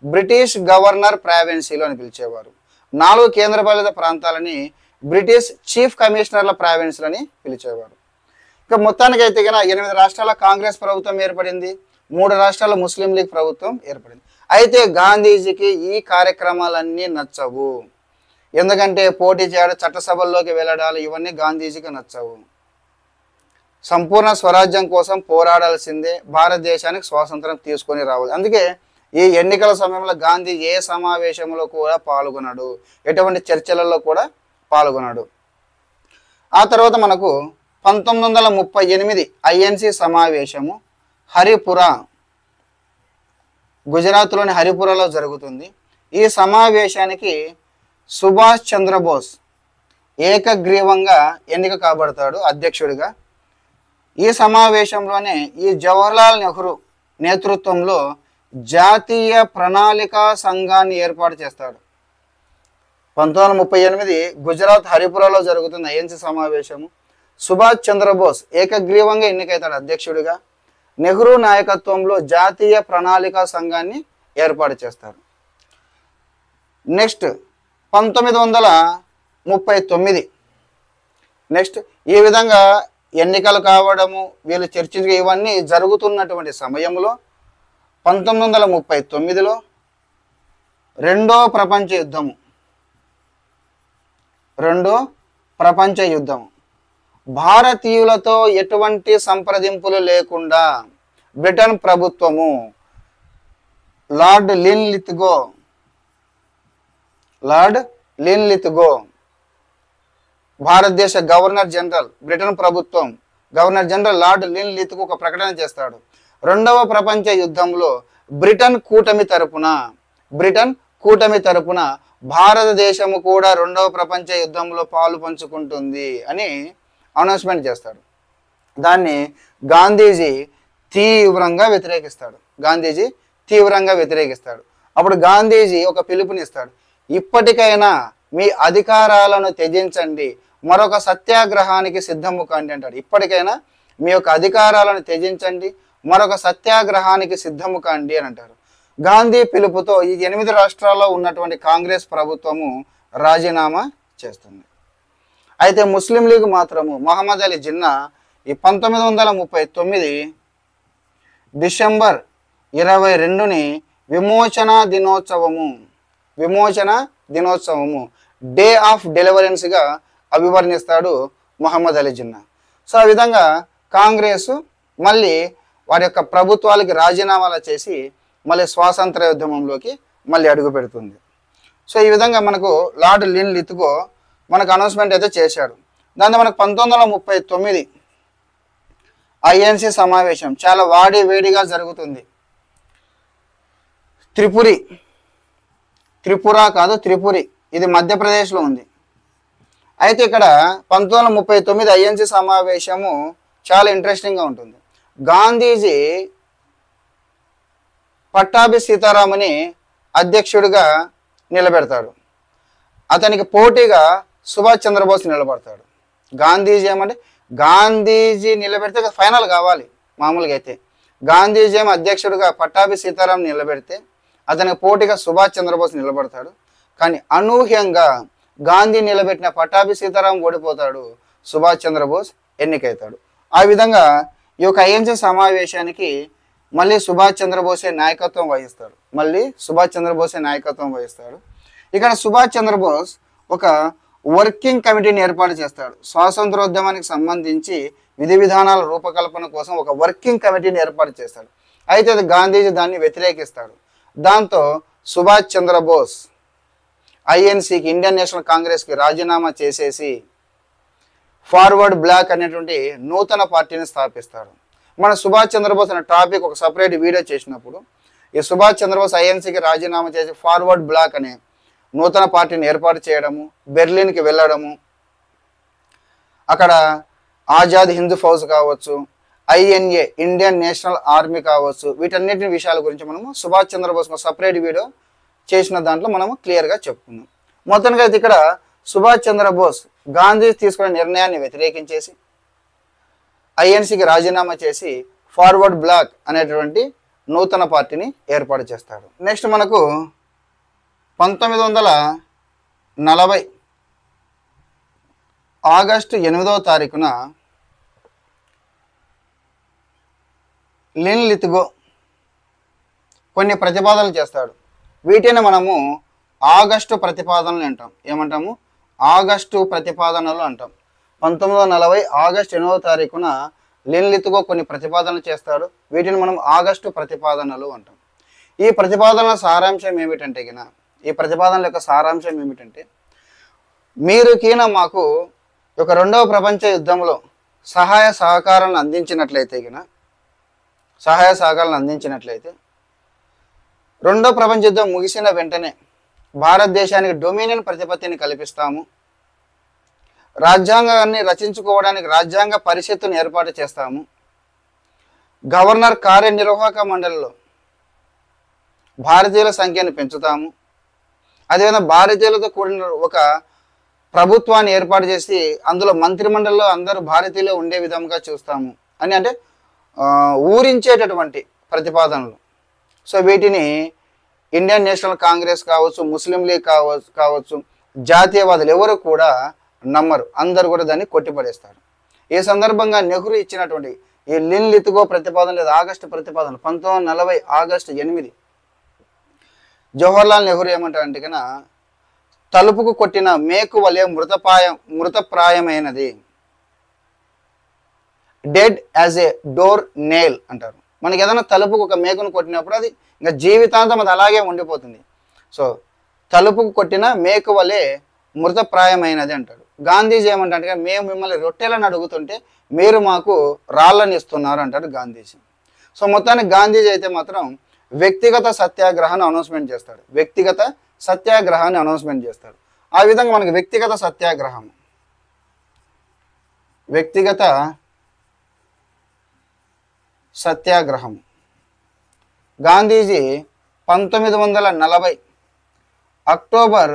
బ్రిటిష్ గవర్నర్ ప్రావిన్సీలు అని పిలిచేవారు. 4 కేంద్రపాలిత ప్రాంతాలని బ్రిటిష్ చీఫ్ కమిషనర్ల ప్రావిన్స్లని పిలిచేవారు. ఇక మొత్తానికైతే కన్నా 8 రాష్ట్రాల కాంగ్రెస్ ప్రభుత్వం ఏర్పడింది, 3 రాష్ట్రాల ముస్లిం లీగ్ ప్రభుత్వం ఏర్పడింది. అయితే గాంధీజీకి ఈ కార్యక్రమాలన్నీ నచ్చవు. ఎందుకంటే పోటీ చేయడం, చట్టసభల్లోకి వెళ్ళడాలు ఇవన్నీ గాంధీజీకి నచ్చవు. సంపూర్ణ స్వరాజ్యం కోసం పోరాడాల్సిందే, భారతదేశానికి స్వాతంత్రం తీసుకొని రావాలి. అందుకే ఈ ఎన్నికల సమయంలో గాంధీ ఏ సమావేశంలో కూడా పాల్గొనడు, ఎటువంటి చర్చలలో కూడా పాల్గొనడు. ఆ తర్వాత మనకు 1938 ఐఎన్సి సమావేశము హరిపురా, గుజరాత్లోని హరిపురాలో జరుగుతుంది. ఈ సమావేశానికి సుభాష్ చంద్రబోస్ ఏకగ్రీవంగా ఎన్నిక కాబడతాడు అధ్యక్షుడిగా. ఈ సమావేశంలోనే ఈ జవహర్లాల్ నెహ్రూ నేతృత్వంలో జాతీయ ప్రణాళికా సంఘాన్ని ఏర్పాటు చేస్తాడు. 1938 గుజరాత్ హరిపురాలో జరుగుతున్న ఐఎన్సి సమావేశము. సుభాష్ చంద్రబోస్ ఏకగ్రీవంగా ఎన్నికైతాడు అధ్యక్షుడిగా. నెహ్రూ నాయకత్వంలో జాతీయ ప్రణాళికా సంఘాన్ని ఏర్పాటు చేస్తారు. నెక్స్ట్ 1939 నెక్స్ట్ ఈ విధంగా ఎన్నికలు కావడము, వీళ్ళు చర్చించ ఇవన్నీ జరుగుతున్నటువంటి సమయంలో 1939లో రెండో ప్రపంచ యుద్ధము భారతీయులతో ఎటువంటి సంప్రదింపులు లేకుండా బ్రిటన్ ప్రభుత్వము లార్డ్ లిన్లిత్గో భారతదేశ గవర్నర్ జనరల్, బ్రిటన్ ప్రభుత్వం గవర్నర్ జనరల్ లార్డ్ లిన్లిత్గో ఒక ప్రకటన చేస్తాడు. రెండవ ప్రపంచ యుద్ధంలో బ్రిటన్ కూటమి తరపున భారతదేశము కూడా రెండవ ప్రపంచ యుద్ధంలో పాలు పంచుకుంటుంది అని అనౌన్స్మెంట్ చేస్తాడు. దాన్ని గాంధీజీ తీవ్రంగా వ్యతిరేకిస్తాడు. అప్పుడు గాంధీజీ ఒక పిలుపునిస్తాడు, ఇప్పటికైనా మీ అధికారాలను త్యజించండి, మరొక సత్యాగ్రహానికి సిద్ధము కాండి అంటాడు. ఇప్పటికైనా మీ యొక్క అధికారాలను త్యజించండి, మరొక సత్యాగ్రహానికి సిద్ధము కాండి అని అంటారు. గాంధీ పిలుపుతో ఈ 8 రాష్ట్రాల్లో ఉన్నటువంటి కాంగ్రెస్ ప్రభుత్వము రాజీనామా చేస్తుంది. అయితే ముస్లిం లీగ్ మాత్రము మహమ్మద్ అలీ జిన్నా ఈ 1939 డిసెంబర్ 22ని విమోచన దినోత్సవము డే ఆఫ్ డెలివరెన్స్గా అభివర్ణిస్తాడు మహమ్మద్ అలీ జిన్నా. సో ఆ విధంగా కాంగ్రెస్ మళ్ళీ వారి యొక్క ప్రభుత్వాలకి రాజీనామాలు చేసి మళ్ళీ స్వాతంత్ర ఉద్యమంలోకి మళ్ళీ అడుగు పెడుతుంది. సో ఈ విధంగా మనకు లార్డ్ లిన్లిత్గో మనకు అనౌన్స్మెంట్ అయితే చేశాడు. దాంతో మనకు 1939 ఐఎన్సి సమావేశం చాలా వేడిగా జరుగుతుంది. త్రిపురి ఇది మధ్యప్రదేశ్లో ఉంది. అయితే ఇక్కడ 1939 ఐఎన్సి సమావేశము చాలా ఇంట్రెస్టింగ్గా ఉంటుంది. గాంధీజీ పట్టాభి సీతారామని అధ్యక్షుడిగా నిలబెడతాడు. అతనికి పోటీగా సుభాష్ చంద్రబోస్ నిలబడతాడు. గాంధీజీ నిలబెడితే ఫైనల్ కావాలి. మామూలుగా అయితే గాంధీజీ అధ్యక్షుడిగా పట్టాభి సీతారాం నిలబెడితే అతనికి పోటీగా సుభాష్ చంద్రబోస్ నిలబడతాడు. కానీ అనూహ్యంగా గాంధీ నిలబెట్టిన పట్టాభి సీతారాం ఓడిపోతాడు, సుభాష్ చంద్రబోస్ ఎన్నికైతాడు. ఆ విధంగా ఈ యొక్క ఐఎన్సీ సమావేశానికి మళ్ళీ సుభాష్ చంద్రబోసే నాయకత్వం వహిస్తాడు. ఇక్కడ సుభాష్ చంద్రబోస్ ఒక వర్కింగ్ కమిటీని ఏర్పాటు చేస్తాడు. స్వాతంత్రోద్యమానికి సంబంధించి విధి విధానాల రూపకల్పన కోసం ఒక వర్కింగ్ కమిటీని ఏర్పాటు చేస్తాడు. అయితే అది గాంధీజీ దాన్ని వ్యతిరేకిస్తాడు. దాంతో సుభాష్ చంద్రబోస్ ఐఎన్సీకి, ఇండియన్ నేషనల్ కాంగ్రెస్కి రాజీనామా చేసేసి ఫార్వర్డ్ బ్లాక్ అనేటువంటి నూతన పార్టీని స్థాపిస్తాడు. మన సుభాష్ చంద్రబోస్ అనే టాపిక్ ఒక సపరేట్ వీడియో చేసినప్పుడు ఈ సుభాష్ చంద్రబోస్ ఐఎన్సీకి రాజీనామా చేసి ఫార్వర్డ్ బ్లాక్ అనే నూతన పార్టీని ఏర్పాటు చేయడము, బెర్లిన్కి వెళ్ళడము, అక్కడ ఆజాద్ హింద్ ఫౌజ్ కావచ్చు, ఐఎన్ఏ ఇండియన్ నేషనల్ ఆర్మీ కావచ్చు, వీటన్నిటి విషయాల గురించి మనము సుభాష్ చంద్రబోస్ సపరేట్ వీడియో చేసిన దాంట్లో మనము క్లియర్గా చెప్పుకుందాం. మొత్తానికి అయితే ఇక్కడ సుభాష్ చంద్రబోస్ గాంధీ తీసుకున్న నిర్ణయాన్ని వ్యతిరేకించేసి ఐఎన్సీకి రాజీనామా చేసి ఫార్వర్డ్ బ్లాక్ అనేటువంటి నూతన పార్టీని ఏర్పాటు చేస్తాడు. నెక్స్ట్ మనకు 1940 ఆగస్టు 8వ తారీఖున లిన్ లిత్గో కొన్ని ప్రతిపాదనలు చేస్తాడు. వీటిని మనము ఆగస్టు ప్రతిపాదనలు అంటాం. ఏమంటాము? ఆగస్టు ప్రతిపాదనలు అంటాం. 1940 ఆగస్టు 8వ తారీఖున లిన్ లిత్గో కొన్ని ప్రతిపాదనలు చేస్తాడు. వీటిని మనం ఆగస్టు ప్రతిపాదనలు అంటాం. ఈ ప్రతిపాదనల సారాంశం ఏమిటంటే ఈ ప్రతిపాదనల యొక్క సారాంశం ఏమిటంటే, మీరు మాకు ఒక రెండవ ప్రపంచ యుద్ధంలో సహాయ సహకారాలను అందించినట్లయితే రెండో ప్రపంచ యుద్ధం ముగిసిన వెంటనే భారతదేశానికి డొమినియన్ ప్రతిపత్తిని కల్పిస్తాము. రాజ్యాంగాన్ని రచించుకోవడానికి రాజ్యాంగ పరిషత్తును ఏర్పాటు చేస్తాము. గవర్నర్ కార్యనిర్వాహక మండలిలో భారతీయుల సంఖ్యను పెంచుతాము. అదేవిధంగా భారతీయులతో కూడిన ఒక ప్రభుత్వాన్ని ఏర్పాటు చేసి అందులో మంత్రిమండలిలో అందరూ భారతీయులు ఉండే విధంగా చూస్తాము అని అంటే ఊరించేటటువంటి ప్రతిపాదనలు. సో వీటిని ఇండియన్ నేషనల్ కాంగ్రెస్ కావచ్చు, ముస్లిం లీగ్ కావచ్చు, జాతీయవాదులు ఎవరు కూడా నమ్మరు. అందరు కూడా దాన్ని కొట్టిపడేస్తారు. ఈ సందర్భంగా నెహ్రూ ఇచ్చినటువంటి ఈ లిన్ లిత్గో ప్రతిపాదన లేదా ఆగస్టు ప్రతిపాదన 1940 ఆగస్టు 8 జవహర్లాల్ నెహ్రూ ఏమంటారంటే తలుపుకు కొట్టిన మేకు వలె మృతప్రాయమైనది, dead as a doornail అంటారు. మనకి ఏదైనా తలుపుకు ఒక మేకును కొట్టినప్పుడు అది ఇంకా జీవితాంతం అది అలాగే ఉండిపోతుంది. సో తలుపుకు కొట్టిన మేకు వలె మృతప్రాయమైనది అంటాడు. గాంధీజీ ఏమంటాడు? మేము మిమ్మల్ని రొట్టెలను అడుగుతుంటే మీరు మాకు రాళ్ళని ఇస్తున్నారు అంటాడు గాంధీజీ. సో మొత్తానికి గాంధీజీ అయితే మాత్రం వ్యక్తిగత సత్యాగ్రహాన్ని అనౌన్స్మెంట్ చేస్తాడు. ఆ విధంగా మనకి వ్యక్తిగత సత్యాగ్రహం గాంధీజీ 1940 అక్టోబర్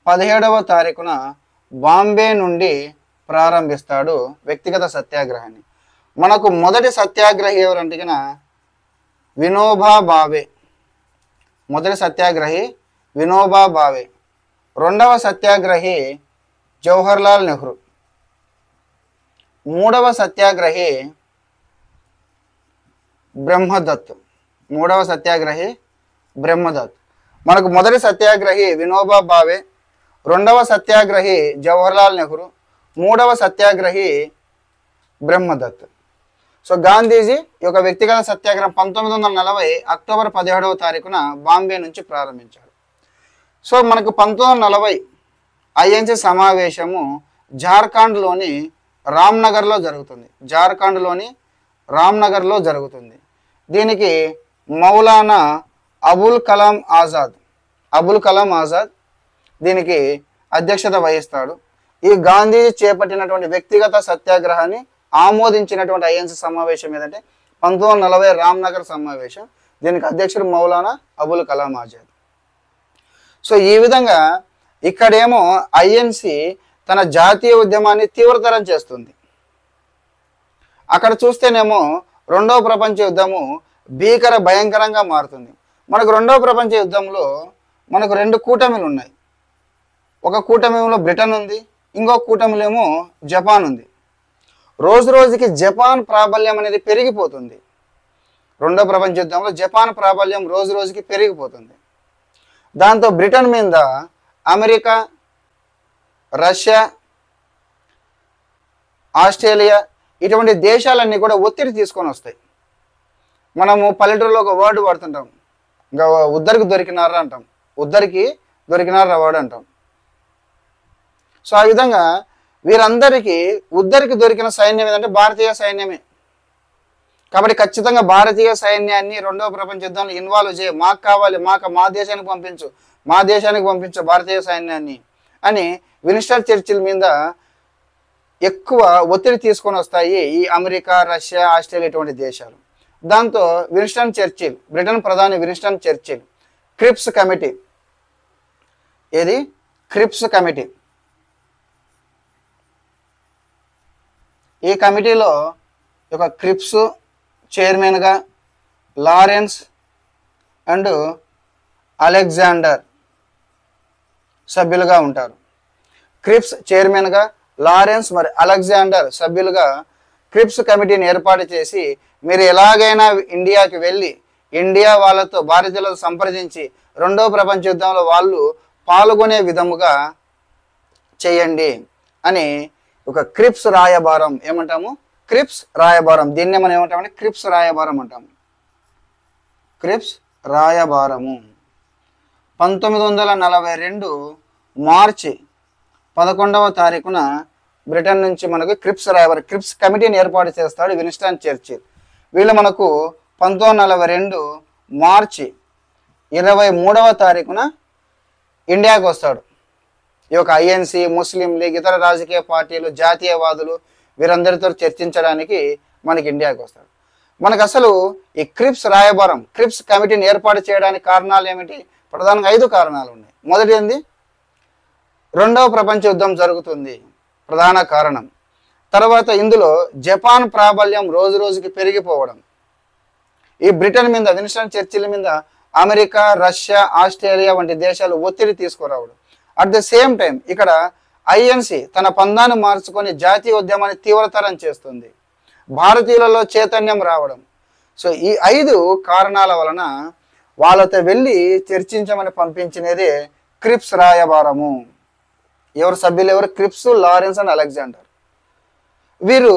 17వ తారీఖున బాంబే నుండి ప్రారంభిస్తాడు వ్యక్తిగత సత్యాగ్రహాన్ని. మనకు మొదటి సత్యాగ్రహి ఎవరంటే వినోబా భావే. మొదటి సత్యాగ్రహి వినోబా భావే. రెండవ సత్యాగ్రహి జవహర్లాల్ నెహ్రూ. మూడవ సత్యాగ్రహి బ్రహ్మదత్. మనకు మొదటి సత్యాగ్రహి వినోబా భావే, రెండవ సత్యాగ్రహి జవహర్లాల్ నెహ్రూ, మూడవ సత్యాగ్రహి బ్రహ్మదత్. సో గాంధీజీ ఈ యొక్క వ్యక్తిగత సత్యాగ్రహం 1940 అక్టోబర్ 17వ తారీఖున బాంబే నుంచి ప్రారంభించాడు. సో మనకు 1940 ఐఎన్సీ సమావేశము జార్ఖండ్లోని రామ్నగర్లో జరుగుతుంది. దీనికి మౌలానా అబుల్ కలాం ఆజాద్ దీనికి అధ్యక్షత వహిస్తాడు. ఈ గాంధీజీ చేపట్టినటువంటి వ్యక్తిగత సత్యాగ్రహాన్ని ఆమోదించినటువంటి ఐఎన్సీ సమావేశం ఏదంటే 1940 రామ్నగర్ సమావేశం. దీనికి అధ్యక్షుడు మౌలానా అబుల్ కలాం ఆజాద్. సో ఈ విధంగా ఇక్కడేమో ఐఎన్సీ తన జాతీయ ఉద్యమాన్ని తీవ్రతరం చేస్తుంది. అక్కడ చూస్తేనేమో రెండవ ప్రపంచ యుద్ధము భయంకరంగా మారుతుంది. మనకు రెండవ ప్రపంచ యుద్ధంలో మనకు 2 కూటమిలు ఉన్నాయి. ఒక కూటమిలో బ్రిటన్ ఉంది, ఇంకో కూటమిలో ఏమో జపాన్ ఉంది. రోజు రోజుకి జపాన్ ప్రాబల్యం అనేది పెరిగిపోతుంది. రెండో ప్రపంచ యుద్ధంలో జపాన్ ప్రాబల్యం రోజు రోజుకి పెరిగిపోతుంది. దాంతో బ్రిటన్ మీద అమెరికా, రష్యా, ఆస్ట్రేలియా ఇటువంటి దేశాలన్నీ కూడా ఒత్తిడి తీసుకొని వస్తాయి. మనము పల్లెటూరులో ఒక వర్డ్ వాడుతుంటాం, ఇంకా ఉద్దరికి దొరికినారా అంటాం, ఉద్దరికి దొరికినారా వర్డ్ అంటాం. సో ఆ విధంగా వీరందరికీ ఉద్దరికి దొరికిన సైన్యం ఏదంటే భారతీయ సైన్యమే. కాబట్టి ఖచ్చితంగా భారతీయ సైన్యాన్ని రెండవ ప్రపంచ యుద్ధంలో ఇన్వాల్వ్ చేయ, మాకు కావాలి, మా దేశానికి పంపించు భారతీయ సైన్యాన్ని అని విన్స్టన్ చర్చిల్ మీద ఎక్కువ ఒత్తిడి తీసుకొని వస్తాయి ఈ అమెరికా, రష్యా, ఆస్ట్రేలియా ఇటువంటి దేశాలు. దాంతో విన్స్టన్ చర్చిల్, బ్రిటన్ ప్రధాని విన్స్టన్ చర్చిల్ క్రిప్స్ కమిటీ, ఏది క్రిప్స్ కమిటీ, ఈ కమిటీలో ఒక క్రిప్స్ చైర్మన్గా లారెన్స్ అండ్ అలెగ్జాండర్ సభ్యులుగా ఉంటారు. క్రిప్స్ చైర్మన్గా లారెన్స్ మరి అలెగ్జాండర్ సభ్యులుగా క్రిప్స్ కమిటీని ఏర్పాటు చేసి, మీరు ఎలాగైనా ఇండియాకి వెళ్ళి ఇండియా వాళ్ళతో, భారతీయులతో సంప్రదించి రెండో ప్రపంచ యుద్ధంలో వాళ్ళు పాల్గొనే విధముగా చేయండి అని ఒక క్రిప్స్ రాయబారం, ఏమంటాము క్రిప్స్ రాయబారం, దీన్నే మనం ఏమంటామంటే క్రిప్స్ రాయబారం అంటాము. క్రిప్స్ రాయబారము 1942 మార్చి 11వ తారీఖున బ్రిటన్ నుంచి మనకు క్రిప్స్ రాయబారం, క్రిప్స్ కమిటీని ఏర్పాటు చేస్తాడు విన్స్టన్ చర్చిల్. వీళ్ళు మనకు 1942 మార్చి 23వ తారీఖున ఇండియాకు వస్తాడు. ఈ యొక్క ఐఎన్సి, ముస్లిం లీగ్, ఇతర రాజకీయ పార్టీలు, జాతీయవాదులు వీరందరితో చర్చించడానికి మనకి ఇండియాకి వస్తాడు. మనకు అసలు ఈ క్రిప్స్ రాయబారం, క్రిప్స్ కమిటీని ఏర్పాటు చేయడానికి కారణాలు ఏమిటి? ప్రధానంగా 5 కారణాలు ఉన్నాయి. మొదటి ఏంది? రెండవ ప్రపంచ యుద్ధం జరుగుతుంది, ప్రధాన కారణం. తర్వాత ఇందులో జపాన్ ప్రాబల్యం రోజు రోజుకి పెరిగిపోవడం, ఈ బ్రిటన్ మీద, విన్స్టన్ చర్చిల్ మీద అమెరికా, రష్యా, ఆస్ట్రేలియా వంటి దేశాలు ఒత్తిడి తీసుకురావడం. అట్ ద సేమ్ టైం ఇక్కడ ఐఎన్సి తన పందాన్ని మార్చుకొని జాతీయ ఉద్యమాన్ని తీవ్రతరం చేస్తుంది, భారతీయులలో చైతన్యం రావడం. సో ఈ 5 కారణాల వలన వాళ్ళతో వెళ్ళి చర్చించమని పంపించినదే క్రిప్స్ రాయబారము. ఎవరు సభ్యులు? ఎవరు? క్రిప్స్, లారెన్స్ అండ్ అలెగ్జాండర్. వీరు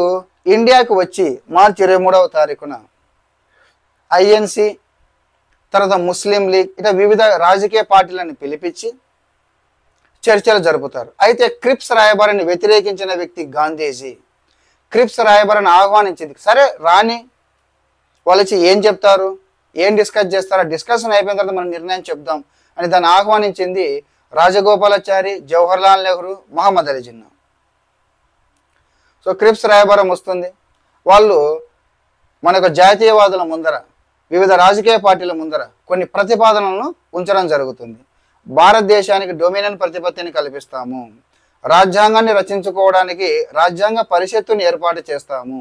ఇండియాకు వచ్చి మార్చి 23వ తారీఖున ఐఎన్సి, తర్వాత ముస్లిం లీగ్, ఇట్లా వివిధ రాజకీయ పార్టీలను పిలిపించి చర్చలు జరుపుతారు. అయితే క్రిప్స్ రాయబారాన్ని వ్యతిరేకించిన వ్యక్తి గాంధీజీ. క్రిప్స్ రాయబారాన్ని ఆహ్వానించింది, సరే రాని, వాళ్ళు వచ్చి ఏం చెప్తారు, ఏం డిస్కస్ చేస్తారో, డిస్కషన్ అయిపోయిన తర్వాత మనం నిర్ణయం చెప్దాం అని దాన్ని ఆహ్వానించింది రాజగోపాలాచారి, జవహర్లాల్ నెహ్రూ, మహమ్మద్ అలీ జిన్నా. సో క్రిప్స్ రాయబారం వస్తుంది. వాళ్ళు మనకు జాతీయవాదుల ముందర, వివిధ రాజకీయ పార్టీల ముందర కొన్ని ప్రతిపాదనలను ఉంచడం జరుగుతుంది. భారతదేశానికి డొమినియన్ ప్రతిపత్తిని కల్పిస్తాము, రాజ్యాంగాన్ని రచించుకోవడానికి రాజ్యాంగ పరిషత్తుని ఏర్పాటు చేస్తాము,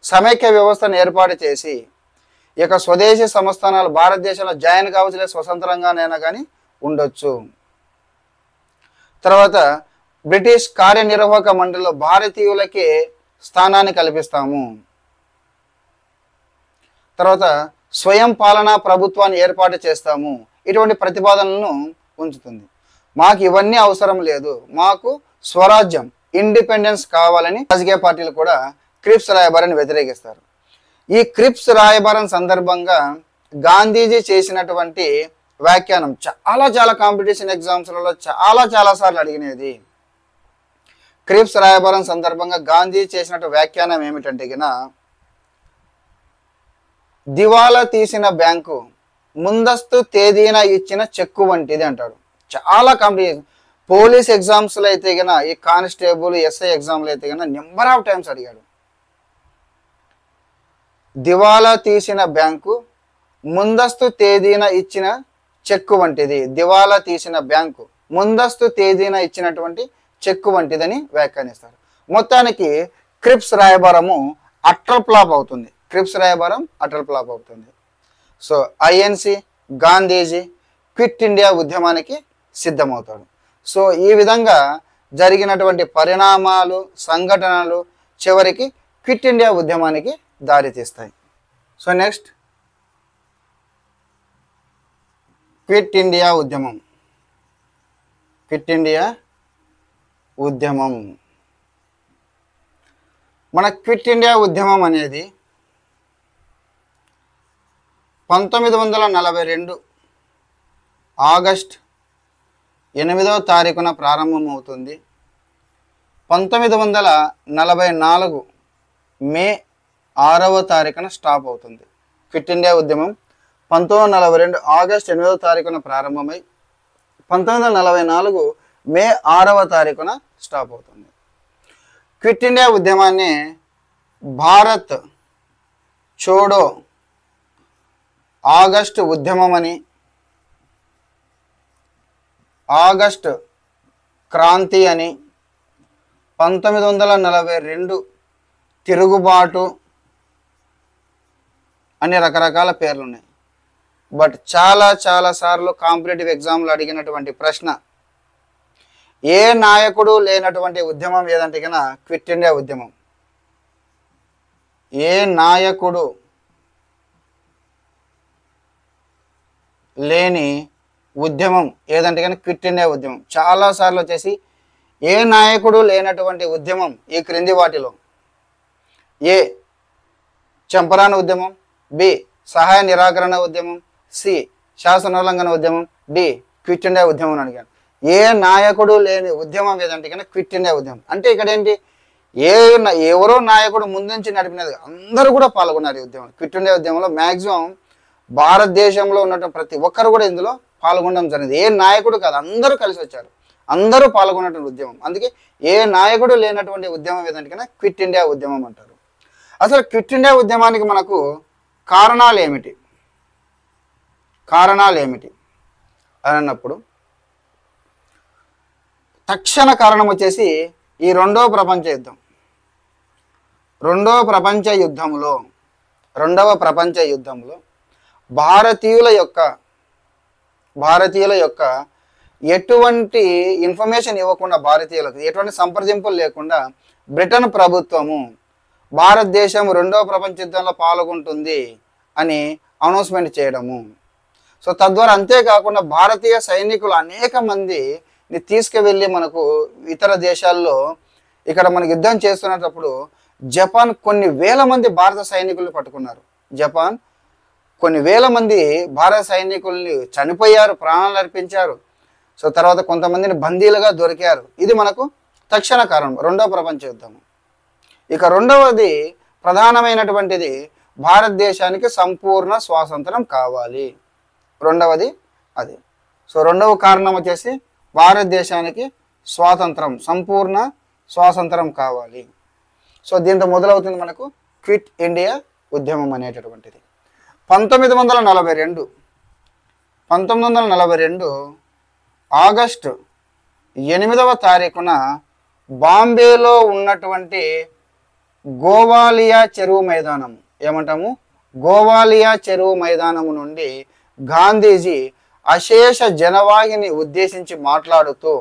సమైక్య వ్యవస్థను ఏర్పాటు చేసి ఈ యొక్క స్వదేశీ సంస్థానాలు భారతదేశంలో జాయిన్ కావచ్చు, లేదా స్వతంత్రంగానైనా కానీ ఉండొచ్చు. తర్వాత బ్రిటిష్ కార్యనిర్వాహక మండలిలో భారతీయులకే స్థానాన్ని కల్పిస్తాము. తర్వాత స్వయం పాలనా ప్రభుత్వాన్ని ఏర్పాటు చేస్తాము. ఇటువంటి ప్రతిపాదనలను ఉంచుతుంది. మాకు ఇవన్నీ అవసరం లేదు, మాకు స్వరాజ్యం, ఇండిపెండెన్స్ కావాలని రాజకీయ పార్టీలు కూడా క్రిప్స్ రాయబారాన్ని వ్యతిరేకిస్తారు. ఈ క్రిప్స్ రాయబారం సందర్భంగా గాంధీజీ చేసినటువంటి వ్యాఖ్యానం చాలా కాంపిటీషన్ ఎగ్జామ్స్లలో చాలా సార్లు అడిగినది. క్రిప్స్ రాయబారం సందర్భంగా గాంధీ చేసినట్టు వ్యాఖ్యానం ఏమిటంటే గిన, దివాలా తీసిన బ్యాంకు ముందస్తు తేదీన ఇచ్చిన చెక్కు వంటిది అంటాడు. చాలా కాంపిటీషన్, పోలీస్ ఎగ్జామ్స్లో అయితే గిన, ఈ కానిస్టేబుల్, ఎస్ఐ ఎగ్జామ్లో అయితే గిన నెంబర్ ఆఫ్ టైమ్స్ అడిగాడు. దివాలా తీసిన బ్యాంకు ముందస్తు తేదీన ఇచ్చిన చెక్కు వంటిది, దివాలా తీసిన బ్యాంకు ముందస్తు తేదీన ఇచ్చినటువంటి చెక్కు వంటిదని వ్యాఖ్యానిస్తారు. మొత్తానికి క్రిప్స్ రాయబారము అట్టర్ ఫ్లాప్ అవుతుంది. క్రిప్స్ రాయబారం అట్టర్ ఫ్లాప్ అవుతుంది. So INC, Gandhiji quit India ఉద్యమానికి సిద్ధమవుతాడు. సో ఈ విధంగా జరిగినటువంటి పరిణామాలు, సంఘటనలు చివరికి క్విట్ ఇండియా ఉద్యమానికి దారితీస్తాయి. సో నెక్స్ట్ క్విట్ ఇండియా ఉద్యమం. క్విట్ ఇండియా ఉద్యమం. మన క్విట్ ఇండియా ఉద్యమం అనేది 1942 ఆగస్ట్ 8వ తారీఖున ప్రారంభమవుతుంది. 1944 మే 6వ తారీఖున స్టాప్ అవుతుంది. క్విట్ ఇండియా ఉద్యమం 1942 ఆగస్ట్ 8వ తారీఖున ప్రారంభమై 1944 మే 6వ తారీఖున స్టాప్ అవుతుంది. క్విట్ ఇండియా ఉద్యమాన్ని భారత్ చోడో ఆగస్ట్ ఉద్యమం అని, ఆగస్ట్ క్రాంతి అని, 1942 తిరుగుబాటు అని రకరకాల పేర్లు ఉన్నాయి. బట్ చాలా సార్లు కాంపిటేటివ్ ఎగ్జామ్లు అడిగినటువంటి ప్రశ్న, ఏ నాయకుడు లేనటువంటి ఉద్యమం ఏదంటే కన్నా క్విట్ ఇండియా ఉద్యమం. ఏ నాయకుడు లేని ఉద్యమం ఏదంటే కానీ క్విట్ ఇండియా ఉద్యమం. చాలాసార్లు వచ్చేసి ఏ నాయకుడు లేనటువంటి ఉద్యమం ఈ క్రింది వాటిలో: ఏ చంపారన్ ఉద్యమం, బి సహాయ నిరాకరణ ఉద్యమం, సి శాసనోల్లంఘన ఉద్యమం, డి క్విట్ ఇండియా ఉద్యమం అని అడిగాను. ఏ నాయకుడు లేని ఉద్యమం ఏదంటే కన్నా క్విట్ ఇండియా ఉద్యమం. అంటే ఇక్కడ ఏంటి, ఎవరో నాయకుడు ముందు నుంచి నడిపినది, అందరూ కూడా పాల్గొన్నారు ఈ ఉద్యమం. క్విట్ ఇండియా ఉద్యమంలో మ్యాక్సిమం భారతదేశంలో ఉన్నటువంటి ప్రతి ఒక్కరు కూడా ఇందులో పాల్గొనడం జరిగింది. ఏ నాయకుడు కాదు, అందరూ కలిసి వచ్చారు, అందరూ పాల్గొన్నటువంటి ఉద్యమం. అందుకే ఏ నాయకుడు లేనటువంటి ఉద్యమం ఏదంటే కన్నా క్విట్ ఇండియా ఉద్యమం అంటారు. అసలు క్విట్ ఇండియా ఉద్యమానికి మనకు కారణాలు ఏమిటి అని అన్నప్పుడు తక్షణ కారణం వచ్చేసి ఈ రెండవ ప్రపంచ యుద్ధంలో భారతీయుల యొక్క ఎటువంటి ఇన్ఫర్మేషన్ ఇవ్వకుండా, భారతీయులకు ఎటువంటి సంప్రదింపులు లేకుండా బ్రిటన్ ప్రభుత్వము భారతదేశం రెండవ ప్రపంచ యుద్ధంలో పాల్గొంటుంది అని అనౌన్స్మెంట్ చేయడము. సో తద్వారా అంతేకాకుండా భారతీయ సైనికులు అనేక మందిని తీసుకువెళ్ళి మనకు ఇతర దేశాల్లో ఇక్కడ మనకు యుద్ధం చేస్తున్నప్పుడు జపాన్ కొన్ని వేల మంది భారత సైనికుల్ని పట్టుకున్నారు. జపాన్ కొన్ని వేల మంది భారత సైనికుల్ని చనిపోయారు, ప్రాణాలు అర్పించారు. సో తర్వాత కొంతమందిని బందీలుగా దొరికారు. ఇది మనకు తక్షణ కారణం, రెండవ ప్రపంచ యుద్ధము. ఇక రెండవది ప్రధానమైనటువంటిది, భారతదేశానికి సంపూర్ణ స్వాతంత్రం కావాలి. రెండవది అది. సో రెండవ కారణం వచ్చేసి భారతదేశానికి సంపూర్ణ స్వాతంత్రం కావాలి. సో దీంతో మొదలవుతుంది మనకు క్విట్ ఇండియా ఉద్యమం అనేటటువంటిది. 1942 ఆగస్టు 8వ తారీఖున బాంబేలో ఉన్నటువంటి గోవాలియా చెరువు మైదానం, ఏమంటాము గోవాలియా చెరువు మైదానము నుండి గాంధీజీ అశేష జనవాహిని ఉద్దేశించి మాట్లాడుతూ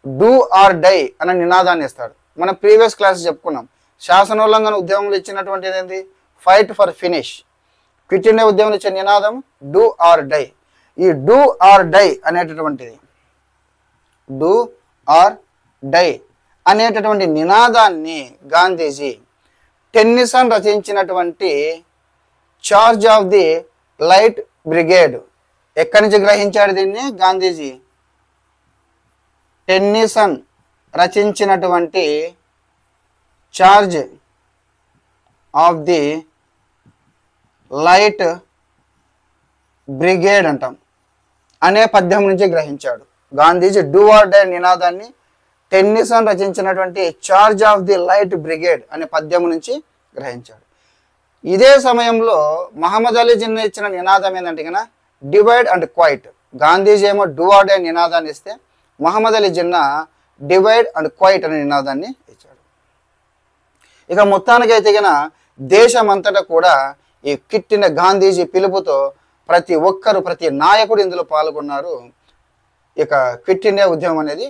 డూ ఆర్ డై అనే నినాదాన్ని ఇస్తాడు. మనం ప్రీవియస్ క్లాస్ చెప్పుకున్నాం. శాసనోల్లంఘన ఉద్యమంలో ఇచ్చినటువంటిది ఏంటి, fight for finish. Quit India ఉద్యమంలో ఇచ్చే నినాదం డూ ఆర్ డై. ఈ డూ ఆర్ డై అనేటటువంటి నినాదాన్ని గాంధీజీ టెన్నిసన్ రచించినటువంటి charge of the light brigade, ఎక్కడి నుంచి గ్రహించాడు దీన్ని గాంధీజీ? టెన్నిసన్ రచించినటువంటి charge of the light brigade అంటాం అనే పద్యం నుంచి గ్రహించాడు గాంధీజీ. డూ ఆర్ డై నినాదాన్ని టెన్నిసన్ రచించినటువంటి charge of the light brigade అనే పద్యం నుంచి గ్రహించాడు. ఇదే సమయంలో మహమ్మద్ అలీ జిన్నా ఇచ్చిన నినాదం ఏంటంటే కన్నా డివైడ్ అండ్ క్వైట్. గాంధీజీ ఏమో డూ ఆర్ డై నినాదాన్ని ఇస్తే Muhammad Ali Jinnah divide and quit అనే నినాదాన్ని ఇచ్చాడు. ఇక మొత్తానికైతే కన్నా దేశమంతటా కూడా ఈ క్విట్ ఇండియా గాంధీజీ పిలుపుతో ప్రతి ఒక్కరు, ప్రతి నాయకుడు ఇందులో పాల్గొన్నారు. ఇక క్విట్ ఇండియా ఉద్యమం అనేది